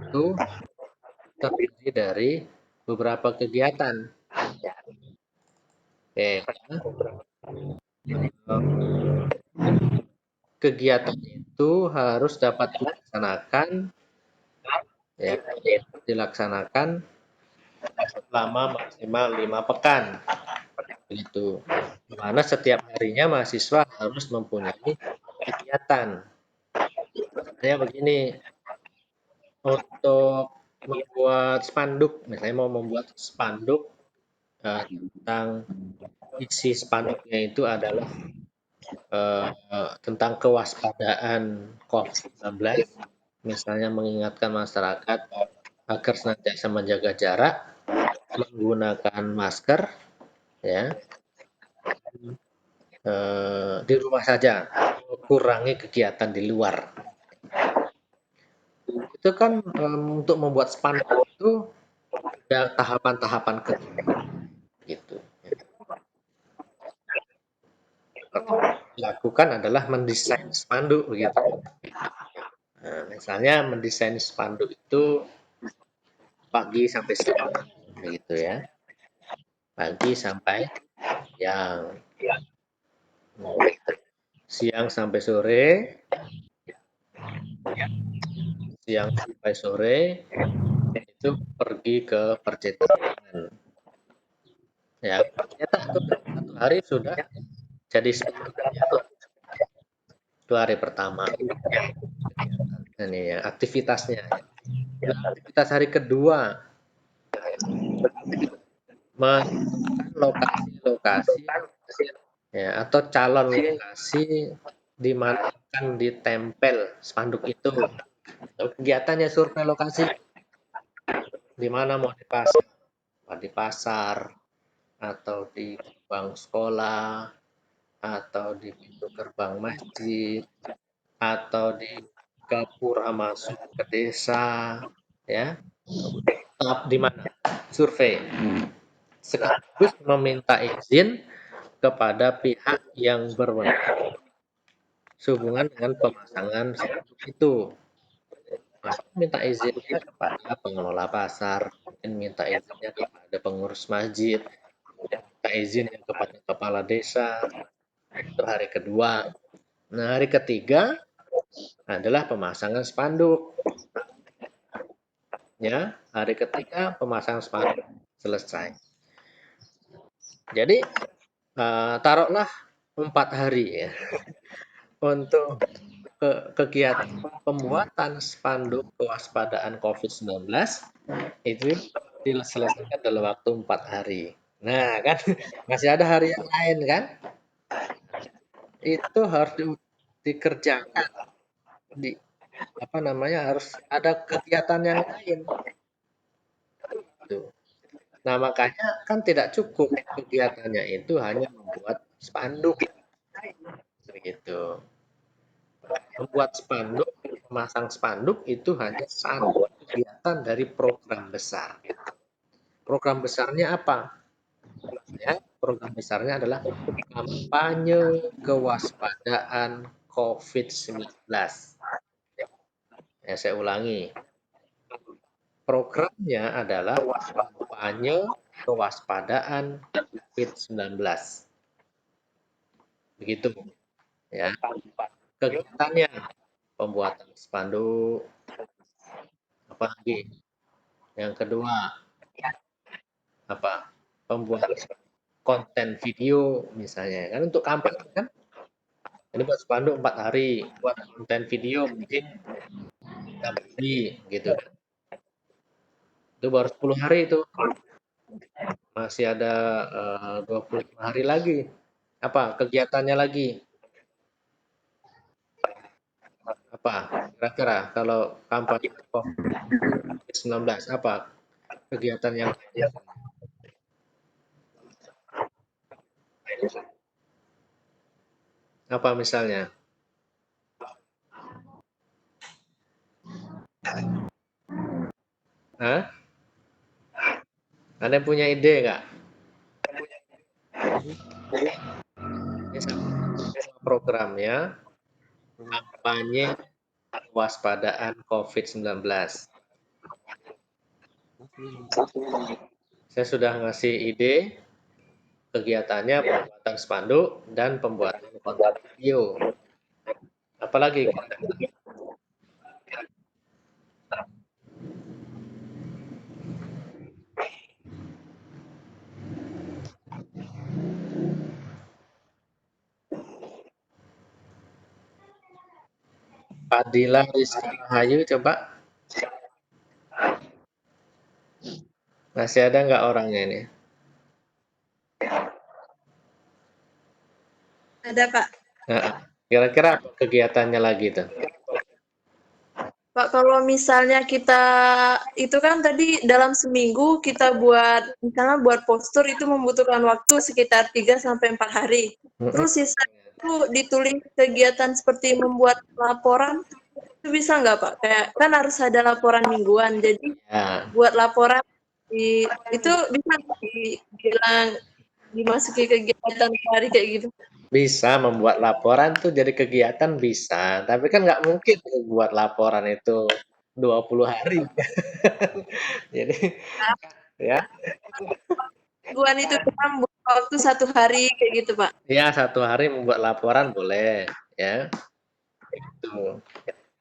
itu terdiri dari beberapa kegiatan. Oke. Kegiatan itu harus dapat dilaksanakan selama maksimal 5 pekan. Begitu. Di mana setiap harinya mahasiswa harus mempunyai kegiatan. Misalnya begini, untuk membuat spanduk, misalnya mau membuat spanduk tentang isi spanduknya itu adalah tentang kewaspadaan COVID-19, misalnya mengingatkan masyarakat agar senantiasa menjaga jarak, menggunakan masker, ya, di rumah saja, kurangi kegiatan di luar. Itu kan untuk membuat spanduk itu ada tahapan-tahapan gitu. Lakukan adalah mendesain spanduk begitu. Nah, misalnya mendesain spanduk itu pagi sampai siang, begitu ya. Pagi sampai siang, siang sampai sore, siang sampai sore itu pergi ke percetakan. Ya, ternyata satu hari sudah jadi spanduk. Itu hari pertama. Ini ya aktivitasnya. Aktivitas hari kedua, menentukan lokasi-lokasi ya, atau calon lokasi di mana akan ditempel spanduk itu. Kegiatannya survei lokasi, di mana mau dipasang, di pasar, atau di gerbang sekolah, atau di pintu gerbang masjid, atau di gapura masuk ke desa, ya. Di mana? Survei. Sekaligus meminta izin kepada pihak yang berwenang sehubungan dengan pemasangan spanduk itu. Minta izinnya kepada pengelola pasar, minta izinnya kepada pengurus masjid, minta izinnya kepada kepala desa. Itu hari kedua. Nah, hari ketiga adalah pemasangan spanduk. Ya, hari ketiga pemasangan spanduk selesai. Jadi taruhlah 4 hari ya untuk kegiatan pembuatan spanduk kewaspadaan COVID-19 itu diselesaikan dalam waktu 4 hari. Nah, kan masih ada hari yang lain kan? Itu harus dikerjakan. Harus ada kegiatan yang lain. Nah, makanya kan tidak cukup kegiatannya itu hanya membuat spanduk. Begitu. Membuat spanduk, memasang spanduk itu hanya satu kegiatan dari program besar. Program besarnya apa? Ya, program besarnya adalah kampanye kewaspadaan COVID-19. Ya, saya ulangi. Programnya adalah kampanye kewaspadaan COVID-19. Begitu, ya. Kegiatannya pembuatan spanduk, apa lagi? Yang kedua, apa? Pembuatan konten video misalnya, kan untuk kampanye kan. Ini buat spanduk 4 hari, buat konten video mungkin 6 hari gitu. Itu baru 10 hari itu. Masih ada 25 hari lagi. Apa kegiatannya lagi? Apa kira-kira kalau kampanye COVID-19 apa kegiatan yang apa misalnya? Hah? Anda punya ide nggak? Ini programnya kampanye kewaspadaan COVID-19. Saya sudah ngasih ide kegiatannya pembuatan spanduk dan pembuatan konten video. Apalagi? Fadila Rizky Rahayu coba. Masih ada nggak orangnya ini? Ada, Pak. Nah, kira-kira apa kegiatannya lagi tuh? Pak, kalau misalnya kita itu kan tadi dalam seminggu kita buat misalnya buat postur itu membutuhkan waktu sekitar 3 sampai 4 hari. Terus sisa itu ditulis kegiatan seperti membuat laporan itu bisa nggak, Pak? Kayak kan harus ada laporan mingguan. Jadi buat laporan itu bisa dibilang dimasuki kegiatan hari kayak gitu. Bisa membuat laporan tuh jadi kegiatan bisa, tapi kan nggak mungkin buat laporan itu 20 hari. Jadi ya. Mingguan itu kita buat waktu 1 hari kayak gitu, Pak. Ya, 1 hari membuat laporan boleh, ya. Itu.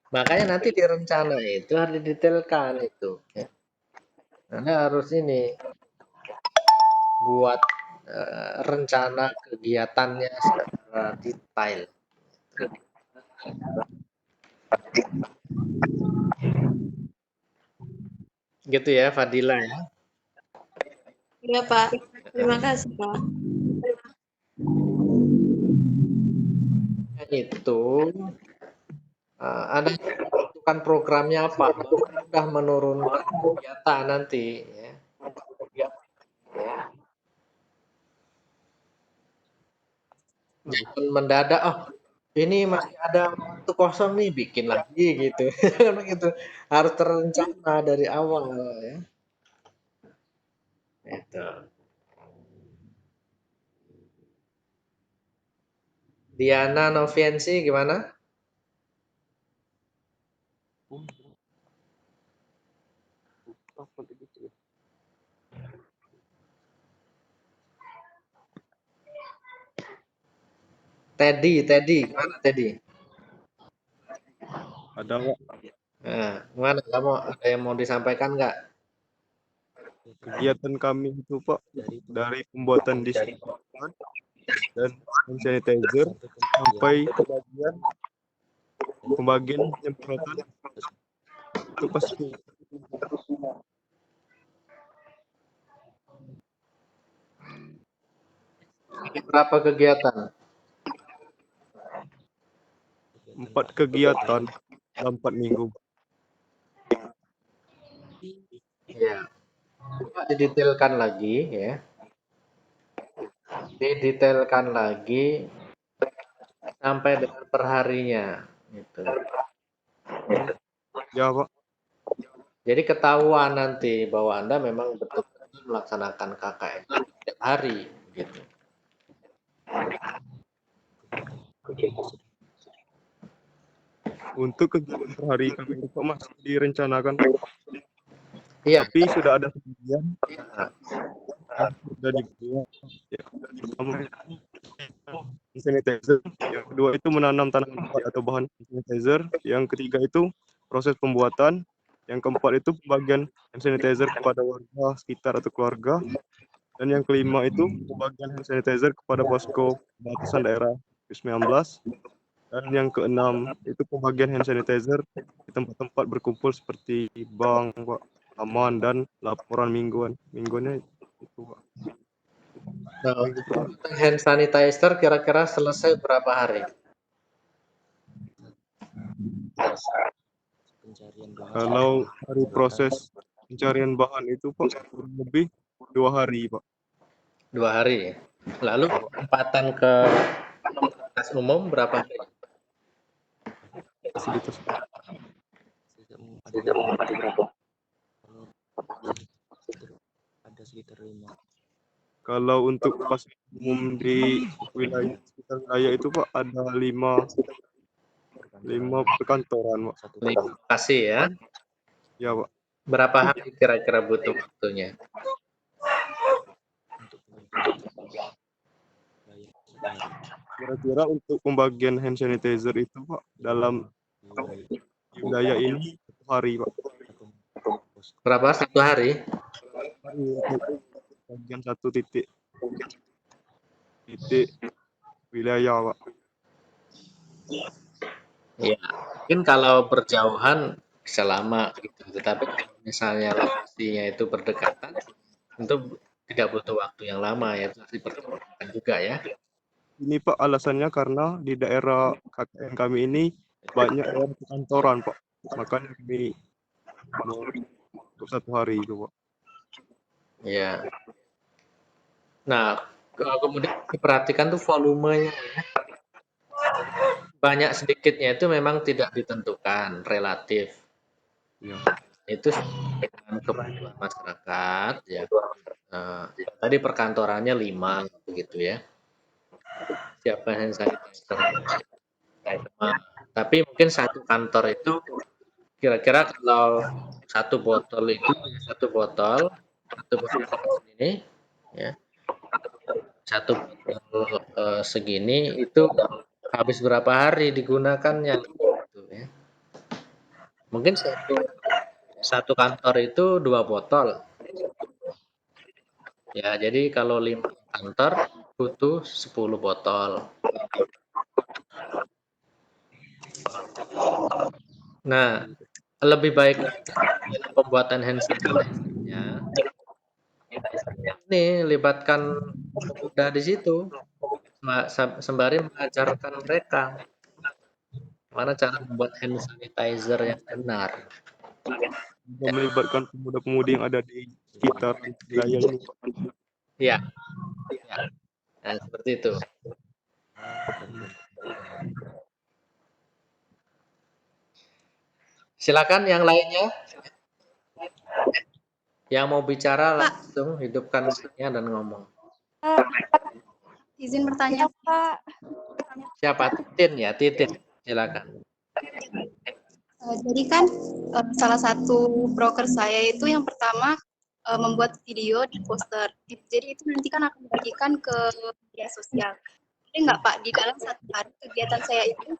Makanya nanti di rencana itu harus didetailkan itu. Ya. Anda harus ini buat rencana kegiatannya secara detail. Gitu ya, Fadila ya. Iya, Pak. Terima kasih, Pak. Itu Anda tentukan programnya apa, mudah menurunkan kegiatan nanti ya. Jangan mendadak, oh ini masih ada waktu kosong nih, bikin lagi gitu. Begitu. Harus terencana dari awal ya. Itu. Diana Noviansi gimana? Teddy, gimana Teddy? Ada, Pak. Nah, gimana? Kamu ada yang mau disampaikan nggak? Kegiatan kami itu, Pak, dari pembuatan disinfektan dan hand sanitizer sampai pembagian penyemprotan itu pasti. Berapa kegiatan? 4 kegiatan dalam 4 minggu. Ya. Coba didetailkan lagi ya. Didetailkan lagi sampai dengan perharinya Gitu. Ya, Pak. Jadi ketahuan nanti bahwa Anda memang betul-betul melaksanakan KKN setiap hari, gitu. Untuk kegiatan per hari kami itu Pak masih direncanakan, Pak. Iya. Tapi sudah ada sebagian Nah, yang sudah dibuat. Ya. Pertama hand sanitizer, yang kedua itu menanam tanaman obat atau bahan hand sanitizer, yang ketiga itu proses pembuatan, yang keempat itu pembagian hand sanitizer kepada warga sekitar atau keluarga, dan yang kelima itu pembagian hand sanitizer kepada posko batasan daerah COVID-19, dan yang keenam itu pembagian hand sanitizer di tempat-tempat berkumpul seperti bank, Pak, taman, dan laporan mingguannya itu, Pak. Nah, hand sanitizer kira-kira selesai berapa hari? Kalau hari proses pencarian bahan itu Pak kurang lebih 2 hari, Pak. 2 hari. Lalu penempatan ke fasilitas umum berapa hari? Fasilitas ada sekitar 5. Kalau untuk fasilitas umum di wilayah sekitar wilayah itu Pak ada 5 perkantoran, Pak. 5 lokasi ya. Ya, Pak. Berapa hari kira-kira butuh waktunya? Kira-kira untuk pembagian hand sanitizer itu Pak dalam wilayah ini 1 hari, Pak. Berapa? 1 hari? Bagian 1 titik wilayah, Pak. Ya, mungkin kalau berjauhan bisa lama gitu. Tetapi kalau misalnya lokasinya itu berdekatan, tentu tidak butuh waktu yang lama ya, harus dipertimbangkan juga ya. Ini Pak alasannya karena di daerah KKN kami ini banyak daerah perkantoran, Pak. Makanya kami mau untuk 1 hari itu, Pak. Ya. Nah, kemudian diperhatikan tuh volumenya ya. Banyak sedikitnya itu memang tidak ditentukan, relatif. Ya. Itu dengan kebutuhan masyarakat ya. Tadi perkantorannya 5 begitu ya. Siapa hand sanitizer? Tapi mungkin satu kantor itu kira-kira kalau 1 botol itu 1 botol ini ya. 1 botol segini itu habis berapa hari digunakannya gitu ya. Mungkin satu kantor itu 2 botol. Ya, jadi kalau 5 kantor butuh 10 botol. Nah, lebih baik pembuatan hand sanitizer-nya ini libatkan pemuda di situ, sembari mengajarkan mereka mana cara membuat hand sanitizer yang benar. Melibatkan pemuda-pemudi yang ada di sekitar wilayah ini. Iya. Ya. Nah, seperti itu. Silakan yang lainnya. Yang mau bicara langsung hidupkan mic-nya dan ngomong. Izin bertanya, Pak. Siapa? Titin ya, Titin. Silakan. Jadi kan salah satu broker saya itu yang pertama membuat video di poster. Jadi itu nanti kan akan dibagikan ke media sosial. Jadi nggak Pak, di dalam 1 hari kegiatan saya itu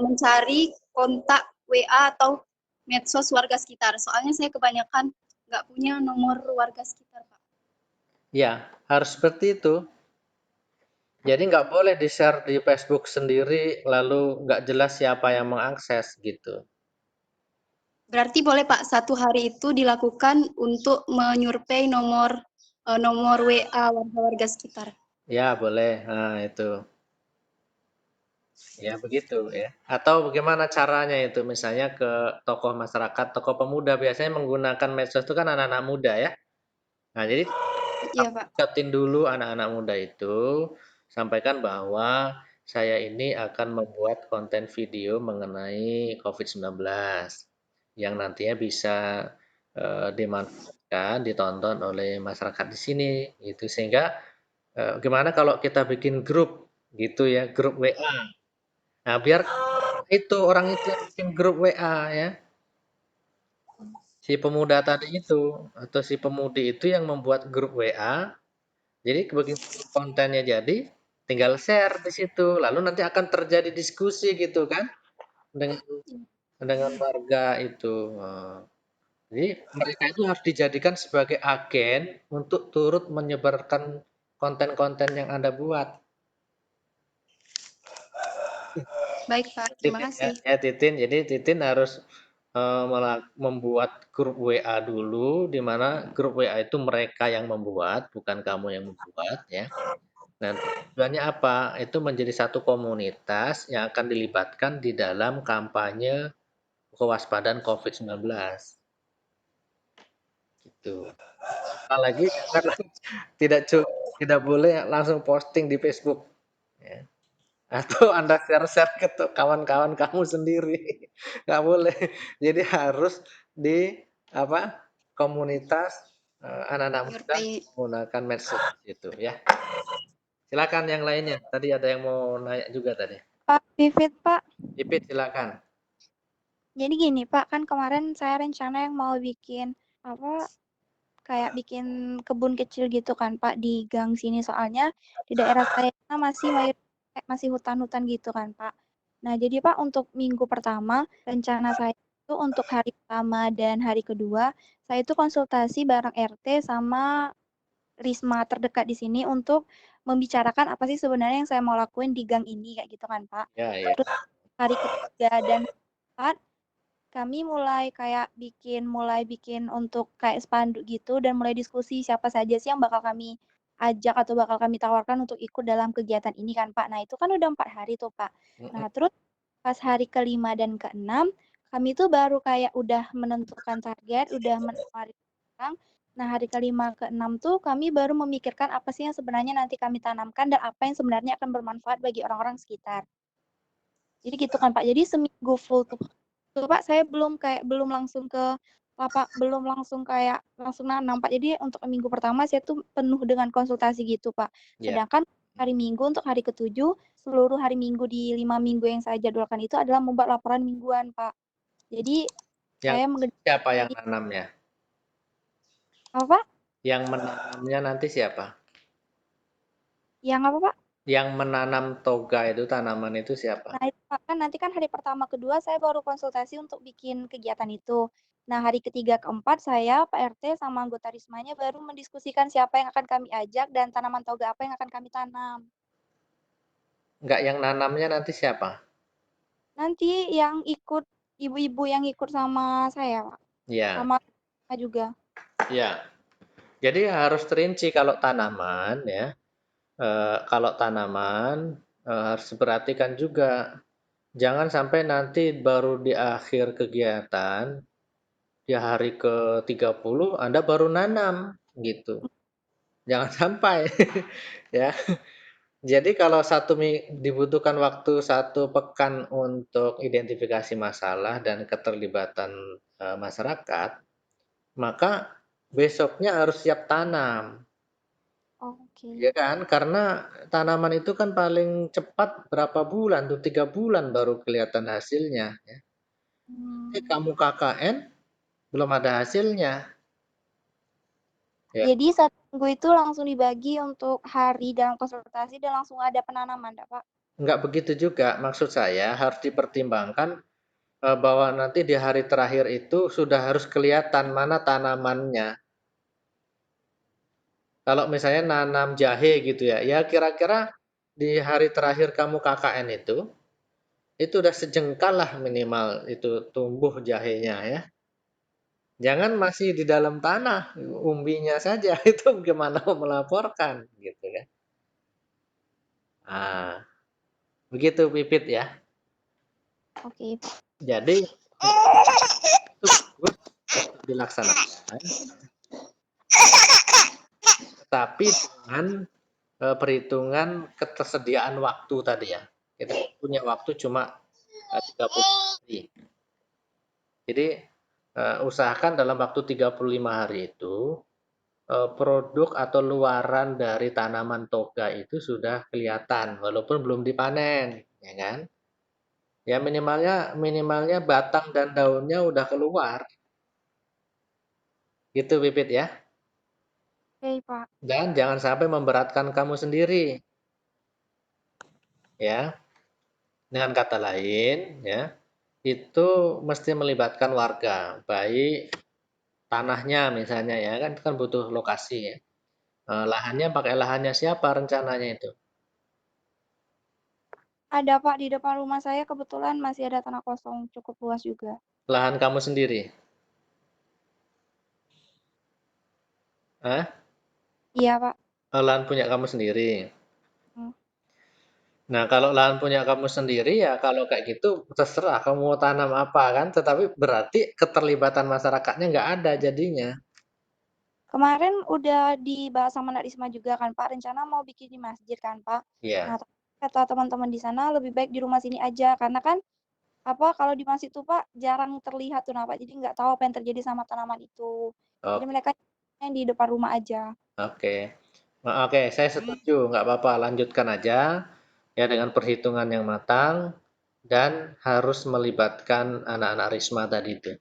mencari kontak WA atau medsos warga sekitar. Soalnya saya kebanyakan nggak punya nomor warga sekitar, Pak. Ya, harus seperti itu. Jadi nggak boleh di-share di Facebook sendiri, lalu nggak jelas siapa yang mengakses gitu. Berarti boleh Pak, 1 hari itu dilakukan untuk menyurvei nomor WA warga-warga sekitar. Ya, boleh. Nah, itu. Ya, begitu ya. Atau bagaimana caranya itu? Misalnya ke tokoh masyarakat, tokoh pemuda biasanya menggunakan medsos itu kan anak-anak muda ya. Nah, jadi Iya, Pak. deketin dulu anak-anak muda itu, sampaikan bahwa saya ini akan membuat konten video mengenai COVID-19 yang nantinya bisa dimanfaatkan, ditonton oleh masyarakat di sini, gitu. Sehingga gimana kalau kita bikin grup, gitu ya, grup WA. Nah, biar itu orang itu yang bikin grup WA ya, si pemuda tadi itu atau si pemudi itu yang membuat grup WA. Jadi begitu kontennya jadi, tinggal share di situ, lalu nanti akan terjadi diskusi gitu kan dengan warga itu. Jadi mereka itu harus dijadikan sebagai agen untuk turut menyebarkan konten-konten yang Anda buat. Baik, Pak. Terima kasih. Ya, Titin. Jadi Titin harus membuat grup WA dulu, di mana grup WA itu mereka yang membuat, bukan kamu yang membuat ya. Nah, tujuannya apa? Itu menjadi satu komunitas yang akan dilibatkan di dalam kampanye kewaspadaan COVID-19. Gitu. Apalagi tidak boleh langsung posting di Facebook. Ya. Atau Anda share-share ke kawan-kawan kamu sendiri. Nggak boleh. Jadi harus di komunitas anak-anak muda menggunakan medsos itu ya. Silakan yang lainnya. Tadi ada yang mau nanya juga tadi. Pak Pipit, Pak. Pipit, silakan. Jadi gini, Pak, kan kemarin saya rencana yang mau bikin kayak bikin kebun kecil gitu kan, Pak, di gang sini. Soalnya di daerah saya masih hutan-hutan gitu kan, Pak. Nah, jadi Pak, untuk minggu pertama, rencana saya itu untuk hari pertama dan hari kedua, saya itu konsultasi bareng RT sama Risma terdekat di sini untuk membicarakan apa sih sebenarnya yang saya mau lakuin di gang ini, kayak gitu kan, Pak. Ya, ya. Terus hari ketiga dan keempat, kami mulai bikin untuk kayak spanduk gitu dan mulai diskusi siapa saja sih yang bakal kami ajak atau bakal kami tawarkan untuk ikut dalam kegiatan ini kan, Pak. Nah, itu kan udah 4 hari tuh, Pak. Nah, terus pas hari ke-5 dan ke-6, kami tuh baru kayak udah menentukan target, udah menawari orang. Nah, hari ke-5 ke-6 tuh kami baru memikirkan apa sih yang sebenarnya nanti kami tanamkan dan apa yang sebenarnya akan bermanfaat bagi orang-orang sekitar. Jadi gitu kan, Pak. Jadi seminggu full tuh Pak, saya belum langsung ke langsung nanam, Pak. Jadi untuk minggu pertama saya tuh penuh dengan konsultasi gitu, Pak. Sedangkan hari Minggu untuk hari ke-7, seluruh hari Minggu di 5 minggu yang saya jadwalkan itu adalah membuat laporan mingguan, Pak. Jadi saya siapa yang menanamnya? Apa, Pak? Yang menanamnya nanti siapa? Yang apa, Pak? Yang menanam toga itu, tanaman itu siapa? Nah, itu Pak, kan nanti kan hari pertama kedua saya baru konsultasi untuk bikin kegiatan itu. Nah, hari ketiga keempat saya, Pak RT sama anggota Rismanya baru mendiskusikan siapa yang akan kami ajak dan tanaman toga apa yang akan kami tanam. Enggak, yang nanamnya nanti siapa? Nanti yang ikut, ibu-ibu yang ikut sama saya, Pak. Ya. Sama juga. Ya. Jadi harus terinci kalau tanaman ya. Kalau tanaman harus diperhatikan juga. Jangan sampai nanti baru di akhir kegiatan, di hari ke-30 Anda baru nanam gitu. Jangan sampai ya. Jadi kalau dibutuhkan waktu 1 pekan untuk identifikasi masalah dan keterlibatan masyarakat, maka besoknya harus siap tanam. Oke. Ya kan? Karena tanaman itu kan paling cepat berapa bulan tuh, 3 bulan baru kelihatan hasilnya ya. Kamu KKN belum ada hasilnya. Ya. Jadi 1 minggu itu langsung dibagi untuk hari dalam konsultasi dan langsung ada penanaman, Pak? Enggak begitu juga. Maksud saya harus dipertimbangkan bahwa nanti di hari terakhir itu sudah harus kelihatan mana tanamannya. Kalau misalnya nanam jahe gitu ya, ya kira-kira di hari terakhir kamu KKN itu udah sejengkal lah minimal itu tumbuh jahenya ya. Jangan masih di dalam tanah, umbinya saja, itu gimana mau melaporkan gitu kan. Begitu Pipit ya. Oke. Jadi itu dilaksanakan, tapi dengan perhitungan ketersediaan waktu tadi ya. Kita punya waktu cuma 30 hari. Jadi usahakan dalam waktu 35 hari itu produk atau luaran dari tanaman toga itu sudah kelihatan walaupun belum dipanen, ya kan? Ya minimalnya batang dan daunnya udah keluar. Gitu Pipit ya. Oke, Pak. Dan jangan sampai memberatkan kamu sendiri. Ya. Dengan kata lain, ya, itu mesti melibatkan warga, baik tanahnya misalnya ya, kan butuh lokasi ya. Lahannya pakai lahannya siapa rencananya itu? Ada Pak, di depan rumah saya kebetulan masih ada tanah kosong cukup luas juga. Lahan kamu sendiri? Hah? Iya Pak. Lahan punya kamu sendiri. Hmm. Nah, kalau lahan punya kamu sendiri ya kalau kayak gitu terserah kamu mau tanam apa kan, tetapi berarti keterlibatan masyarakatnya nggak ada jadinya. Kemarin udah dibahas sama Nak Risma juga kan Pak, rencana mau bikin di masjid kan Pak. Iya. Nah, kata teman-teman di sana lebih baik di rumah sini aja karena kan kalau di masjid tuh Pak jarang terlihat tuh nah Pak, jadi nggak tahu apa yang terjadi sama tanaman itu. Jadi Oh, mereka yang di depan rumah aja. oke. Oke, saya setuju, nggak apa-apa, lanjutkan aja ya dengan perhitungan yang matang dan harus melibatkan anak-anak Risma tadi itu.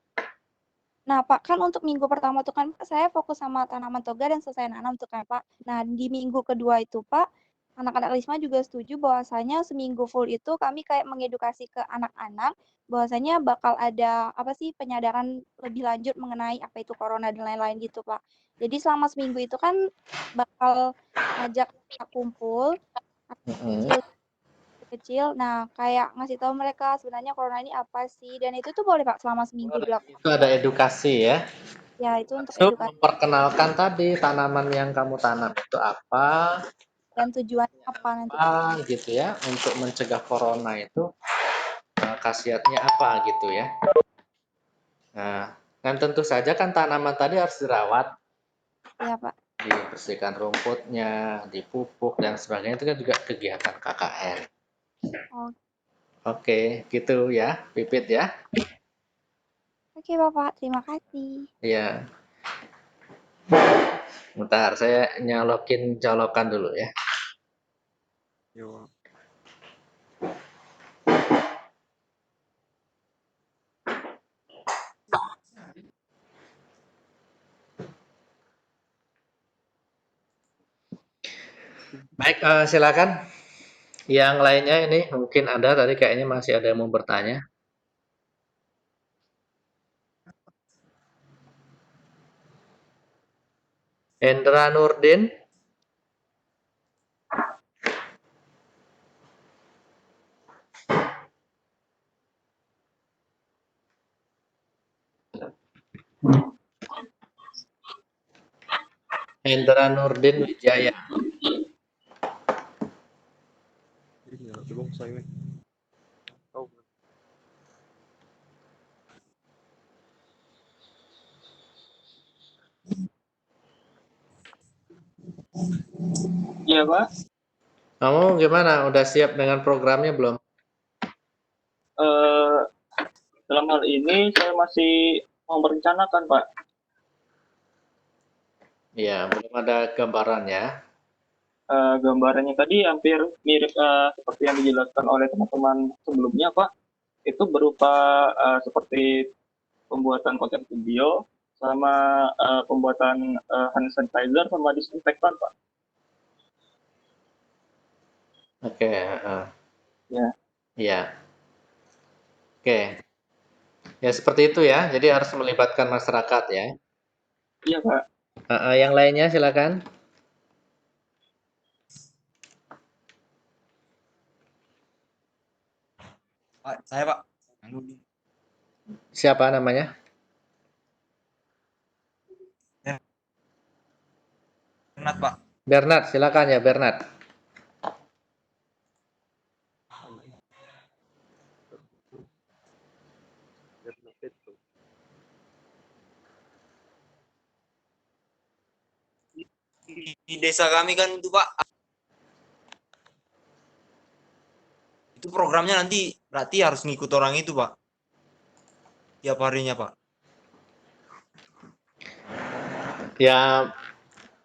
Nah Pak, kan untuk minggu pertama tuh kan Pak, saya fokus sama tanaman toga dan selesai nanam tuh kan Pak. Nah di minggu kedua itu Pak, anak-anak Risma juga setuju bahwasanya seminggu full itu kami kayak mengedukasi ke anak-anak bahwasanya bakal ada penyadaran lebih lanjut mengenai apa itu corona dan lain-lain gitu Pak. Jadi selama seminggu itu kan bakal ngajak anak kumpul, anak kecil, nah kayak ngasih tahu mereka sebenarnya corona ini apa sih dan itu tuh boleh Pak selama seminggu dilakukan. Itu ada edukasi ya. Ya itu untuk Termasuk edukasi memperkenalkan tadi tanaman yang kamu tanam itu apa, dan tujuannya apa nanti. gitu ya, untuk mencegah corona itu khasiatnya apa gitu ya. Nah, dan tentu saja kan tanaman tadi harus dirawat, Iya Pak. dibersihkan rumputnya, dipupuk dan sebagainya itu kan juga kegiatan KKN. Oh, Oke, gitu ya, Pipit ya. oke Bapak, terima kasih. Iya. Bentar, saya nyalokin colokan dulu ya. Yo. Baik, silakan. Yang lainnya ini mungkin ada tadi kayaknya masih ada yang mau bertanya. Hendra Nurdin. Hendra Nurdin Wijaya. Iya, Pak. Kamu gimana? Udah siap dengan programnya belum? Dalam hal ini saya masih merencanakan, Pak. Iya, belum ada gambarannya. Gambarannya tadi hampir mirip seperti yang dijelaskan oleh teman-teman sebelumnya, Pak. Itu berupa seperti pembuatan konten video, sama pembuatan hand sanitizer sama disinfektan, Pak. Oke. Ya. Iya. Oke. Ya seperti itu ya. Jadi harus melibatkan masyarakat ya. Iya, Pak. Yang lainnya silakan. Pak, saya Pak. Siapa namanya? Bernard Pak. Bernard, silakan ya Bernard. Di desa kami kan itu Pak, Itu programnya nanti berarti harus ngikut orang itu, Pak. Tiap harinya, Pak. Ya,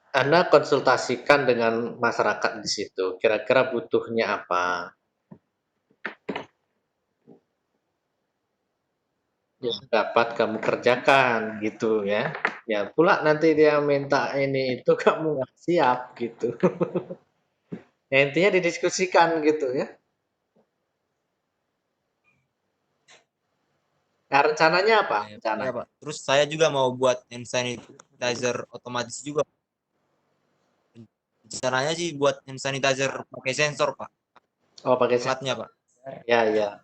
Anda konsultasikan dengan masyarakat di situ. Kira-kira butuhnya apa? Yang dapat kamu kerjakan gitu ya. Ya pula nanti dia minta ini itu kamu siap gitu. Ya, intinya didiskusikan gitu ya. Nah, rencananya apa? Rencana? Ya, Pak. Terus saya juga mau buat hand sanitizer otomatis juga. Rencananya sih buat hand sanitizer pakai sensor, Pak. Oh, pakai alatnya, Pak. Ya, ya.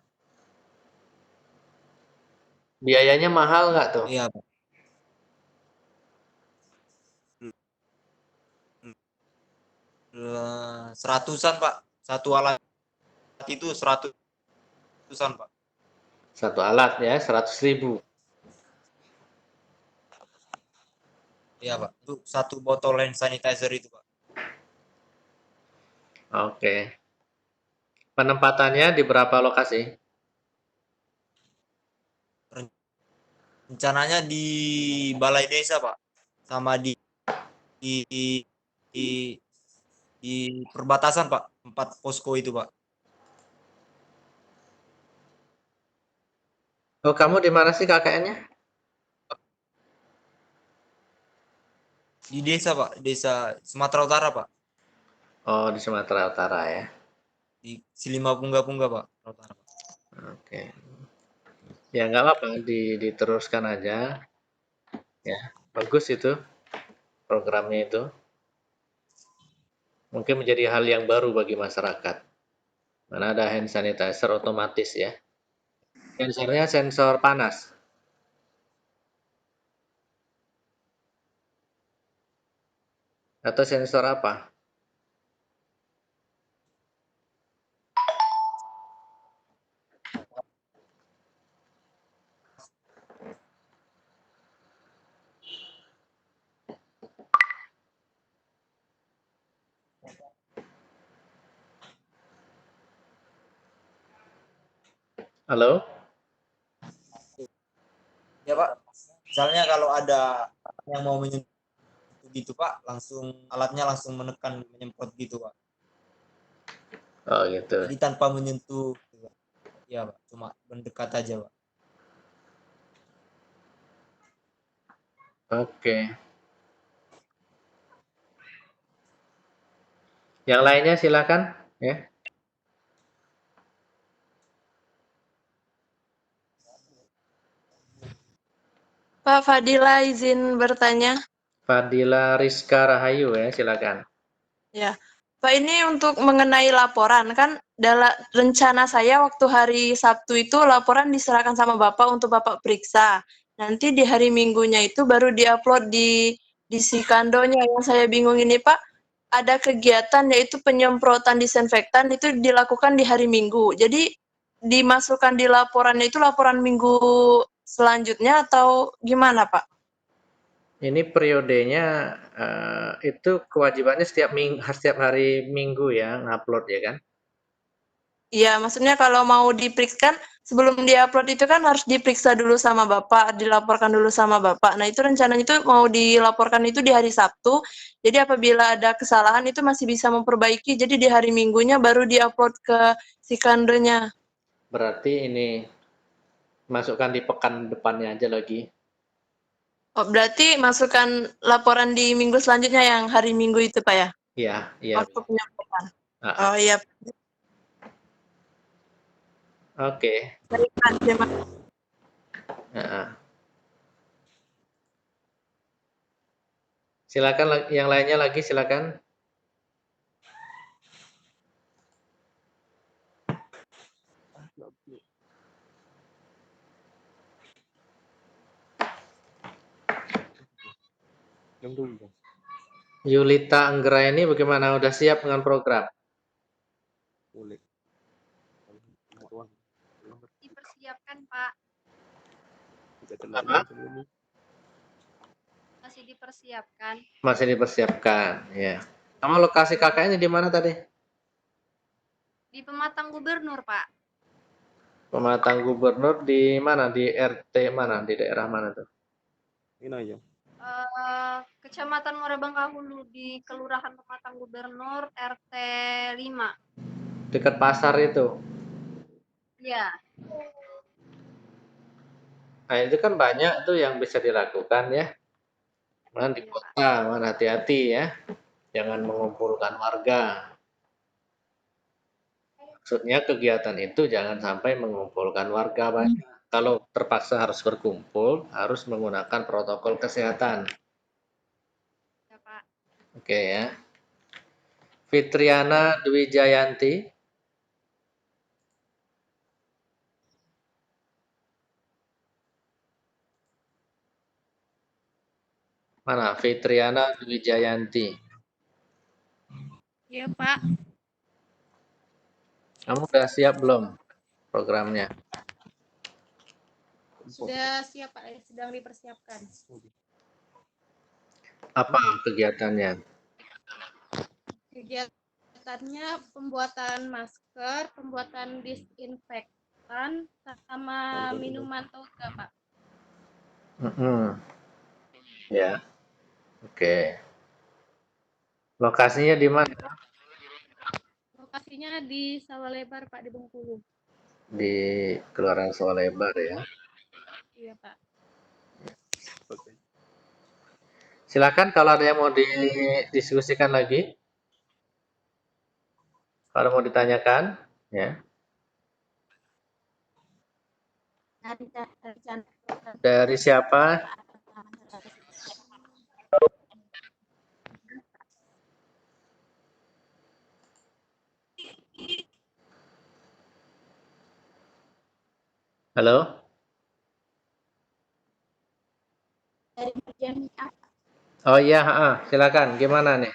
Biayanya mahal nggak tuh? Iya, Pak. Seratusan, Pak. Satu alat itu 100-an, Pak. Satu alat ya, 100.000. Iya, Pak. Untuk satu botol hand sanitizer itu, Pak. Oke. Penempatannya di berapa lokasi? Rencananya di balai desa, Pak. Sama di di, di perbatasan, Pak. 4 posko itu, Pak. Oh, kamu di mana sih KKN-nya? Di desa, Pak. Desa Sumatera Utara, Pak. Oh, di Sumatera Utara ya. Di Silima Pungga-Pungga, Pak. Utara, Pak. Oke. Ya nggak apa-apa, diteruskan aja. Ya, bagus itu programnya itu. Mungkin menjadi hal yang baru bagi masyarakat. Mana ada hand sanitizer otomatis ya. Sensornya sensor panas. Atau sensor apa? Halo? Ya, Pak. Misalnya kalau ada yang mau menyentuh gitu, Pak, alatnya langsung menyemprot gitu, Pak. Oh gitu. Jadi tanpa menyentuh, ya, Pak, cuma mendekat aja, Pak. Oke. Yang lainnya silakan ya. Pak Fadila izin bertanya. Fadila Rizka Rahayu ya, silakan. Ya, Pak, ini untuk mengenai laporan kan dalam rencana saya waktu hari Sabtu itu laporan diserahkan sama Bapak untuk Bapak periksa. Nanti di hari Minggunya itu baru diupload di Sikandonya. Yang saya bingung ini, Pak, ada kegiatan yaitu penyemprotan disinfektan itu dilakukan di hari Minggu. Jadi dimasukkan di laporannya itu laporan minggu selanjutnya atau gimana, Pak? Ini periodenya itu kewajibannya setiap hari Minggu ya, ngupload ya kan? Iya, maksudnya kalau mau diperiksa kan sebelum diupload itu kan harus diperiksa dulu sama Bapak, dilaporkan dulu sama Bapak. Nah, itu rencananya itu mau dilaporkan itu di hari Sabtu. Jadi apabila ada kesalahan itu masih bisa memperbaiki. Jadi di hari Minggunya baru diupload ke Sikandonya. Berarti ini masukkan di pekan depannya aja lagi. Oh, berarti masukkan laporan di minggu selanjutnya yang hari Minggu itu, Pak ya? Iya, iya. Waktu penyampaian. Ah, Oh iya. Oke. Baik, Pak. Terima kasih. Silakan yang lainnya lagi silakan. Yulita Anggraini bagaimana? Udah siap dengan program? Boleh. Dipersiapkan, Pak. Apa? Masih dipersiapkan. Masih dipersiapkan, ya. Kamu lokasi KKN-nya di mana tadi? Di Di Pematang Gubernur, Pak. Pematang Gubernur di mana? Di RT mana? Di daerah mana tuh? Ini aja. Kecamatan Muara Bangkahulu di Kelurahan Pematang Gubernur RT 5. Dekat pasar itu. Iya. Nah, itu kan banyak tuh yang bisa dilakukan ya. Mana di kota, mana hati-hati ya. Jangan mengumpulkan warga. Maksudnya kegiatan itu jangan sampai mengumpulkan warga banyak. Kalau terpaksa harus berkumpul, harus menggunakan protokol kesehatan. Ya, Pak. Oke ya. Fitriana Dwi Jayanti. Mana? Fitriana Dwi Jayanti. Iya, Pak. Kamu udah siap belum programnya? Sudah siap, Pak. Sedang dipersiapkan. Apa kegiatannya? Kegiatannya pembuatan masker, pembuatan disinfektan, sama minuman toga, Pak. Ya, oke. Lokasinya di mana? Lokasinya di Sawah Lebar, Pak, di Bengkulu. Di Kelurahan Sawah Lebar ya. Iya, Pak. Silakan kalau ada yang mau didiskusikan lagi. Kalau mau ditanyakan, ya. Dari siapa? Halo? Oh iya, silakan. Gimana nih?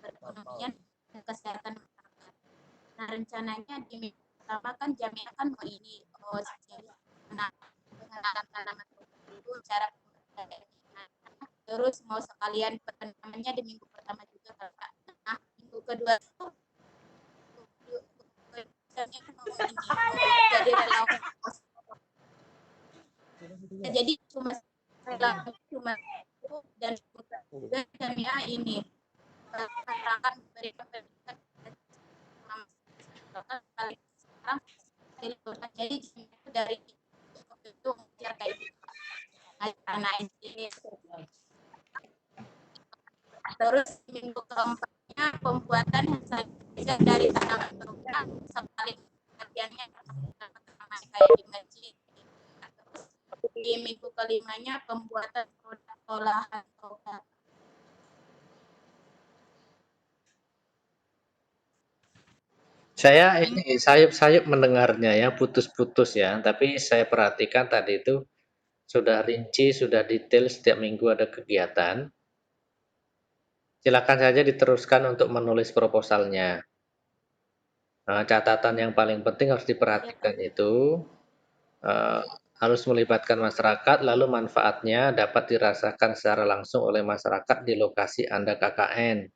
Perekonomian dan kesehatan masyarakat. Nah, rencananya di minggu pertama kan jamiah kan mau ini pengenalan tanaman itu cara pemberdayaan. Terus mau sekalian penanamannya di minggu pertama juga Kak. Nah, minggu kedua itu jadi relawan. Jadi cuma dan juga jamiah ini akan memberikan pendidikan jadi itu dari itu mengajar kayak gitu anak SD. Terus minggu keempatnya pembuatan yang saya dari tanaman toga sekali latihannya kayak di masjid. Terus di minggu kelimanya pembuatan produk olahan toga. Saya ini sayup-sayup mendengarnya ya, putus-putus ya. Tapi saya perhatikan tadi itu sudah rinci, sudah detail setiap minggu ada kegiatan. Silakan saja diteruskan untuk menulis proposalnya. Nah, catatan yang paling penting harus diperhatikan itu harus melibatkan masyarakat, lalu manfaatnya dapat dirasakan secara langsung oleh masyarakat di lokasi Anda KKN.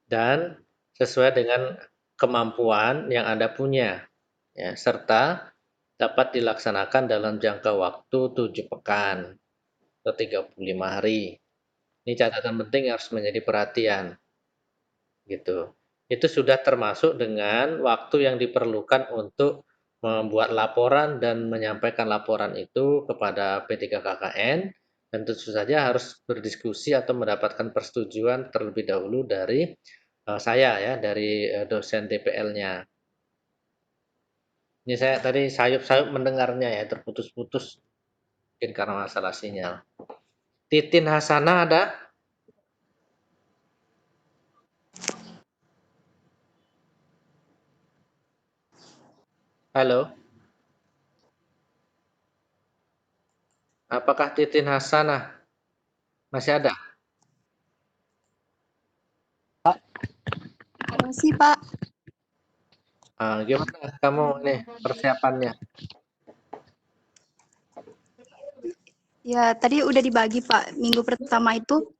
Dan sesuai dengan kemampuan yang Anda punya, ya, serta dapat dilaksanakan dalam jangka waktu 7 pekan atau 35 hari. Ini catatan penting yang harus menjadi perhatian, gitu. Itu sudah termasuk dengan waktu yang diperlukan untuk membuat laporan dan menyampaikan laporan itu kepada P3KKN, dan tentu saja harus berdiskusi atau mendapatkan persetujuan terlebih dahulu dari saya ya, dari dosen DPL-nya. Ini saya tadi sayup-sayup mendengarnya ya, terputus-putus. Mungkin karena masalah sinyal. Titin Hasanah ada? Halo? Apakah Titin Hasanah masih ada? Masih, Pak. Gimana kamu nih persiapannya? Ya, tadi udah dibagi, Pak. Minggu pertama itu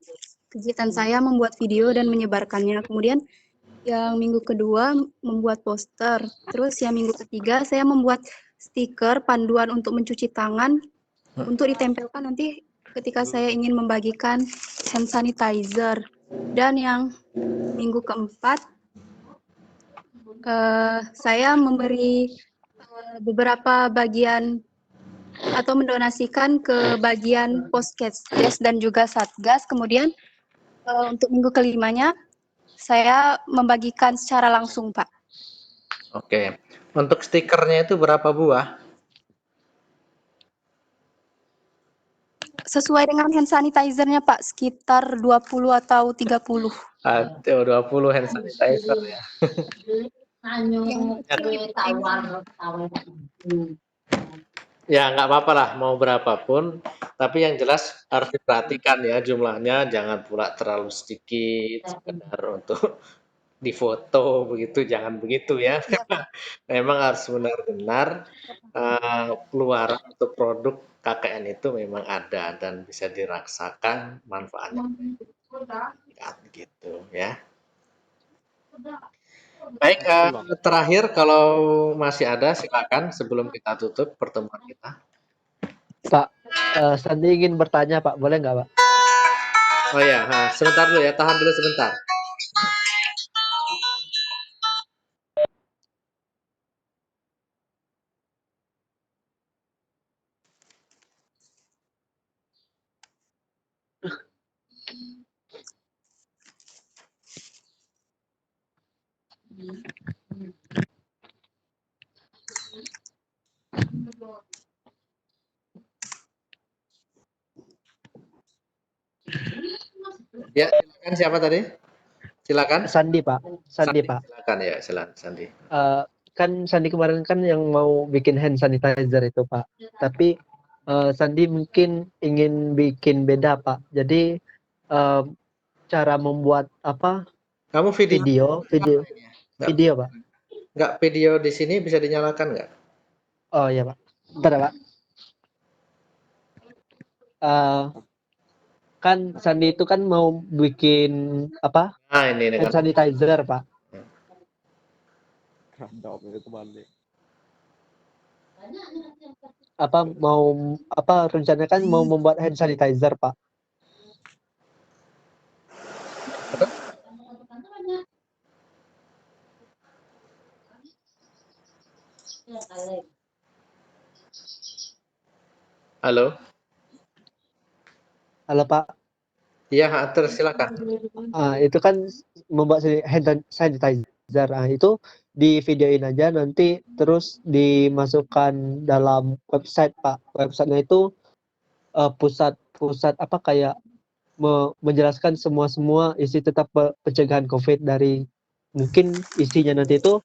kegiatan saya membuat video dan menyebarkannya. Kemudian yang minggu kedua membuat poster. Terus yang minggu ketiga saya membuat stiker panduan untuk mencuci tangan untuk ditempelkan nanti ketika saya ingin membagikan hand sanitizer. Dan yang minggu keempat saya memberi beberapa bagian atau mendonasikan ke bagian Poskes dan juga Satgas. Kemudian untuk minggu kelimanya saya membagikan secara langsung, Pak. Oke. Untuk stikernya itu berapa buah? Sesuai dengan hand sanitizer-nya, Pak, sekitar 20 atau 30. Aduh, 20 hand sanitizer ya. Ya, nggak apa-apa lah, mau berapapun. Tapi yang jelas harus diperhatikan ya jumlahnya, jangan pula terlalu sedikit, sekedar untuk difoto begitu, jangan begitu ya. Memang harus benar-benar keluaran untuk produk KKN itu memang ada dan bisa dirasakan manfaatnya gitu ya. Baik, terakhir kalau masih ada silakan sebelum kita tutup pertemuan kita. Pak, Sandi ingin bertanya, Pak. Boleh nggak, Pak? Oh ya, sebentar dulu ya, tahan dulu sebentar. Ya, silakan siapa tadi? Silakan. Sandi, Pak. Sandi, Pak. Silakan ya, silakan Sandi. Kan Sandi kemarin kan yang mau bikin hand sanitizer itu, Pak. Tapi Sandi mungkin ingin bikin beda, Pak. Jadi cara membuat apa? Kamu video, video, Pak. Nggak, video di sini bisa dinyalakan nggak? Oh iya, Pak. Bentar ya, Pak. Kan Sandi itu kan mau bikin apa? Ini hand sanitizer, Pak. Rencananya kan mau membuat hand sanitizer, Pak. Halo. Halo, Pak. Iya, terus silakan. Itu kan membuat hand sanitizer. Itu di videoin aja nanti terus dimasukkan dalam website, Pak. Websitenya itu pusat apa kayak menjelaskan semua isi tetap pencegahan COVID dari mungkin isinya nanti itu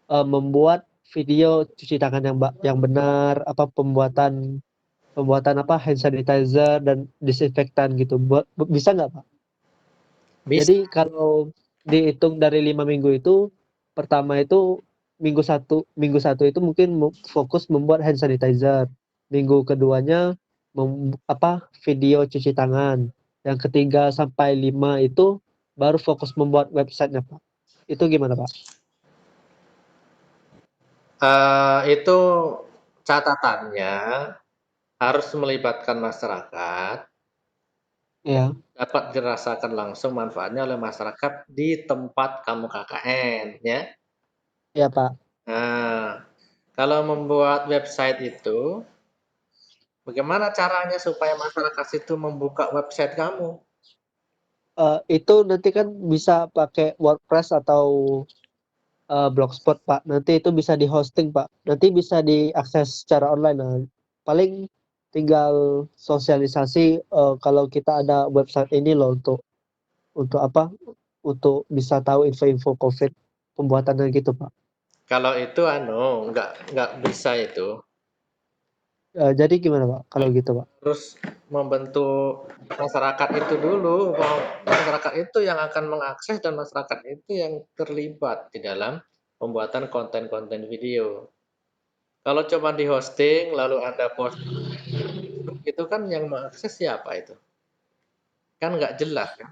membuat video cuci tangan yang benar, apa pembuatan apa hand sanitizer dan disinfektan gitu. Bisa nggak, Pak? Bisa. Jadi kalau dihitung dari 5 minggu itu, pertama itu minggu satu itu mungkin fokus membuat hand sanitizer. Minggu keduanya video cuci tangan. Yang ketiga sampai 5 itu baru fokus membuat websitenya, Pak. Itu gimana, Pak? Itu catatannya harus melibatkan masyarakat. Ya. Dapat dirasakan langsung manfaatnya oleh masyarakat di tempat kamu KKN, ya. Ya, Pak. Nah, kalau membuat website itu, bagaimana caranya supaya masyarakat itu membuka website kamu? Itu nanti kan bisa pakai WordPress atau Blogspot, Pak. Nanti itu bisa di-hosting, Pak. Nanti bisa diakses secara online. Nah, paling tinggal sosialisasi kalau kita ada website ini loh untuk apa? Untuk bisa tahu info-info COVID pembuatannya gitu, Pak. Kalau itu nggak bisa itu. Jadi gimana, Pak? Kalau gitu, Pak? Terus membentuk masyarakat itu dulu, masyarakat itu yang akan mengakses dan masyarakat itu yang terlibat di dalam pembuatan konten-konten video. Kalau cuma di hosting lalu Anda post itu kan yang mengakses siapa itu? Kan nggak jelas kan?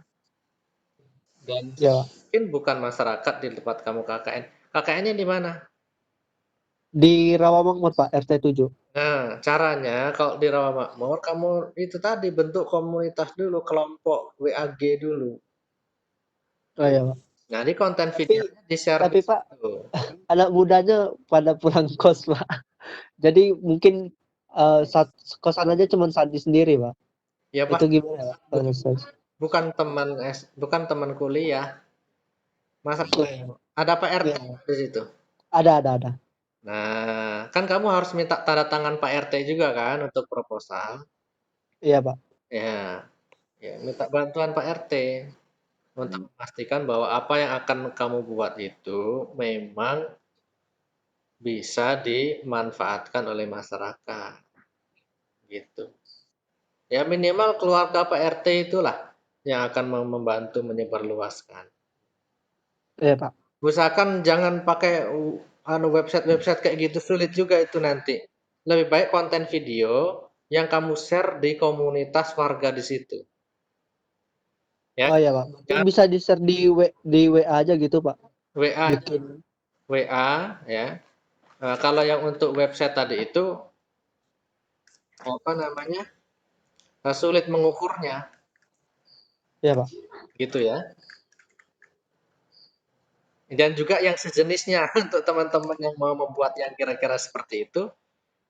Dan Ya, Pak. mungkin bukan masyarakat di tempat kamu KKN. KKN-nya di mana? Di Rawamakmur, Pak, RT 7. Nah, caranya kalau di Rawamakmur, kamu itu tadi bentuk komunitas dulu, kelompok WAG dulu. Oh ya, Pak. Nah, di konten Tapi videonya di-share di tapi Pak, situ. anak mudanya pada pulang kos, Pak. Jadi mungkin kosan aja cuma Santi sendiri, Pak. Ya, Itu Pak, gimana, Pak? Kalau misalnya? bukan teman kuliah. Masa Oh, ya, Pak. ada Pak RT Ya. di situ. Ada. Nah, kan kamu harus minta tanda tangan Pak RT juga kan untuk proposal. Iya, Pak. Ya, minta bantuan Pak RT untuk memastikan bahwa apa yang akan kamu buat itu memang bisa dimanfaatkan oleh masyarakat. Gitu. Ya minimal keluarga Pak RT itulah yang akan membantu menyebarluaskan. Iya, Pak. Usahakan jangan pakai website-website kayak gitu, sulit juga itu nanti. Lebih baik konten video yang kamu share di komunitas warga di situ. Ya. Oh ya, Pak. Berarti bisa di-share di WA aja gitu, Pak. WA Bikin ya. Nah, kalau yang untuk website tadi itu apa namanya? Sulit mengukurnya. Iya, Pak. Gitu ya. Dan juga yang sejenisnya untuk teman-teman yang mau membuat yang kira-kira seperti itu.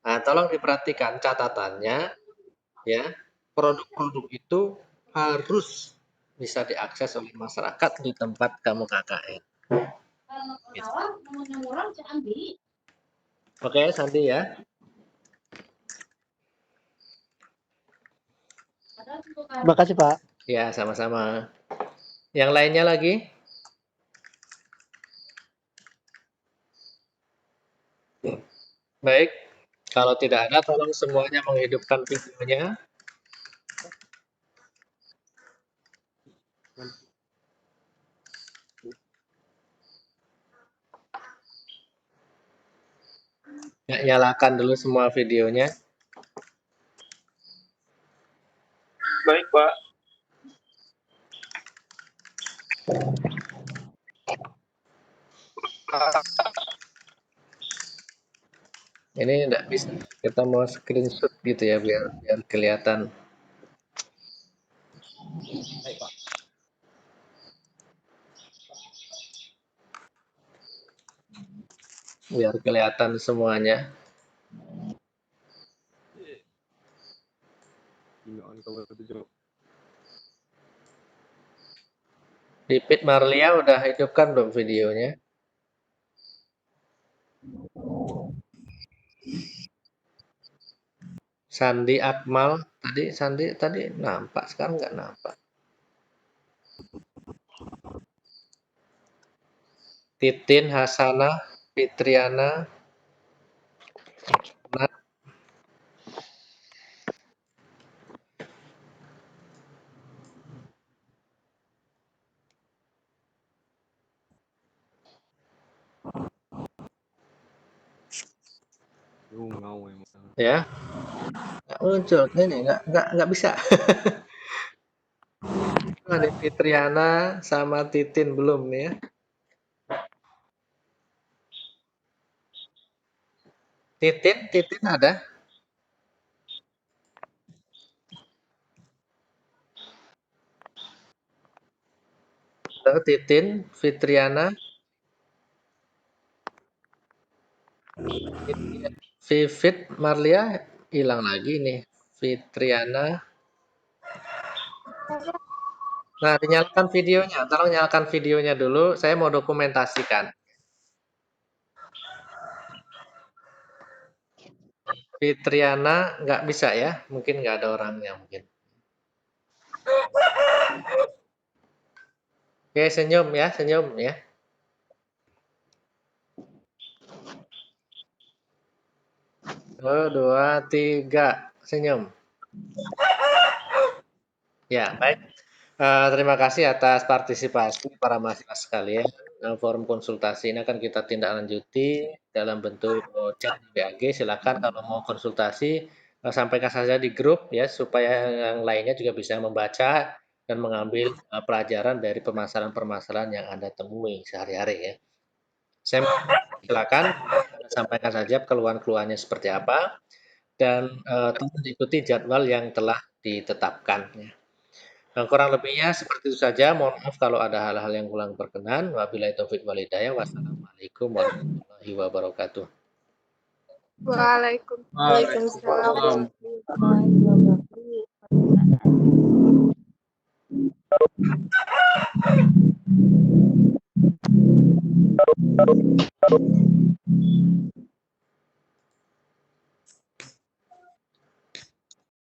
Nah, tolong diperhatikan catatannya ya. Produk-produk itu harus bisa diakses oleh masyarakat di tempat kamu KKN. Gitu. Oke, Sandi ya. Makasih, Pak. Ya, sama-sama. Yang lainnya lagi? Baik. Kalau tidak ada, tolong semuanya menghidupkan videonya. Ya, nyalakan dulu semua videonya. Baik, Pak. Ini enggak bisa. Kita mau screenshot gitu ya biar kelihatan. Baik, Pak. Biar kelihatan semuanya. Pipit Marlia udah hidupkan belum videonya? Sandi Akmal tadi nampak, sekarang nggak nampak. Titin Hasanah Fitriana ya nggak muncul ini nggak bisa. Ada Fitriana sama Titin belum nih ya. Titin ada. Titin Fitriana Vivit Marlia hilang lagi nih. Fitriana. Nah, dinyalakan videonya. Tolong nyalakan videonya dulu. Saya mau dokumentasikan. Fitriana nggak bisa ya. Mungkin nggak ada orangnya mungkin. Oke, senyum ya. 1, 2, 3. Senyum. Ya, baik. Terima kasih atas partisipasi para mahasiswa sekalian. Forum konsultasi ini akan kita tindak lanjuti dalam bentuk chat di BAG. Silakan kalau mau konsultasi sampaikan saja di grup ya supaya yang lainnya juga bisa membaca dan mengambil pelajaran dari permasalahan-permasalahan yang Anda temui sehari-hari ya. Saya silakan sampaikan saja keluhan-keluhannya seperti apa dan tolong diikuti jadwal yang telah ditetapkan ya. Kurang lebihnya seperti itu saja. Mohon maaf kalau ada hal-hal yang kurang berkenan. Wabillahi taufik wal hidayah. Wassalamualaikum warahmatullahi wabarakatuh. Waalaikumsalam. Waalaikumsalam.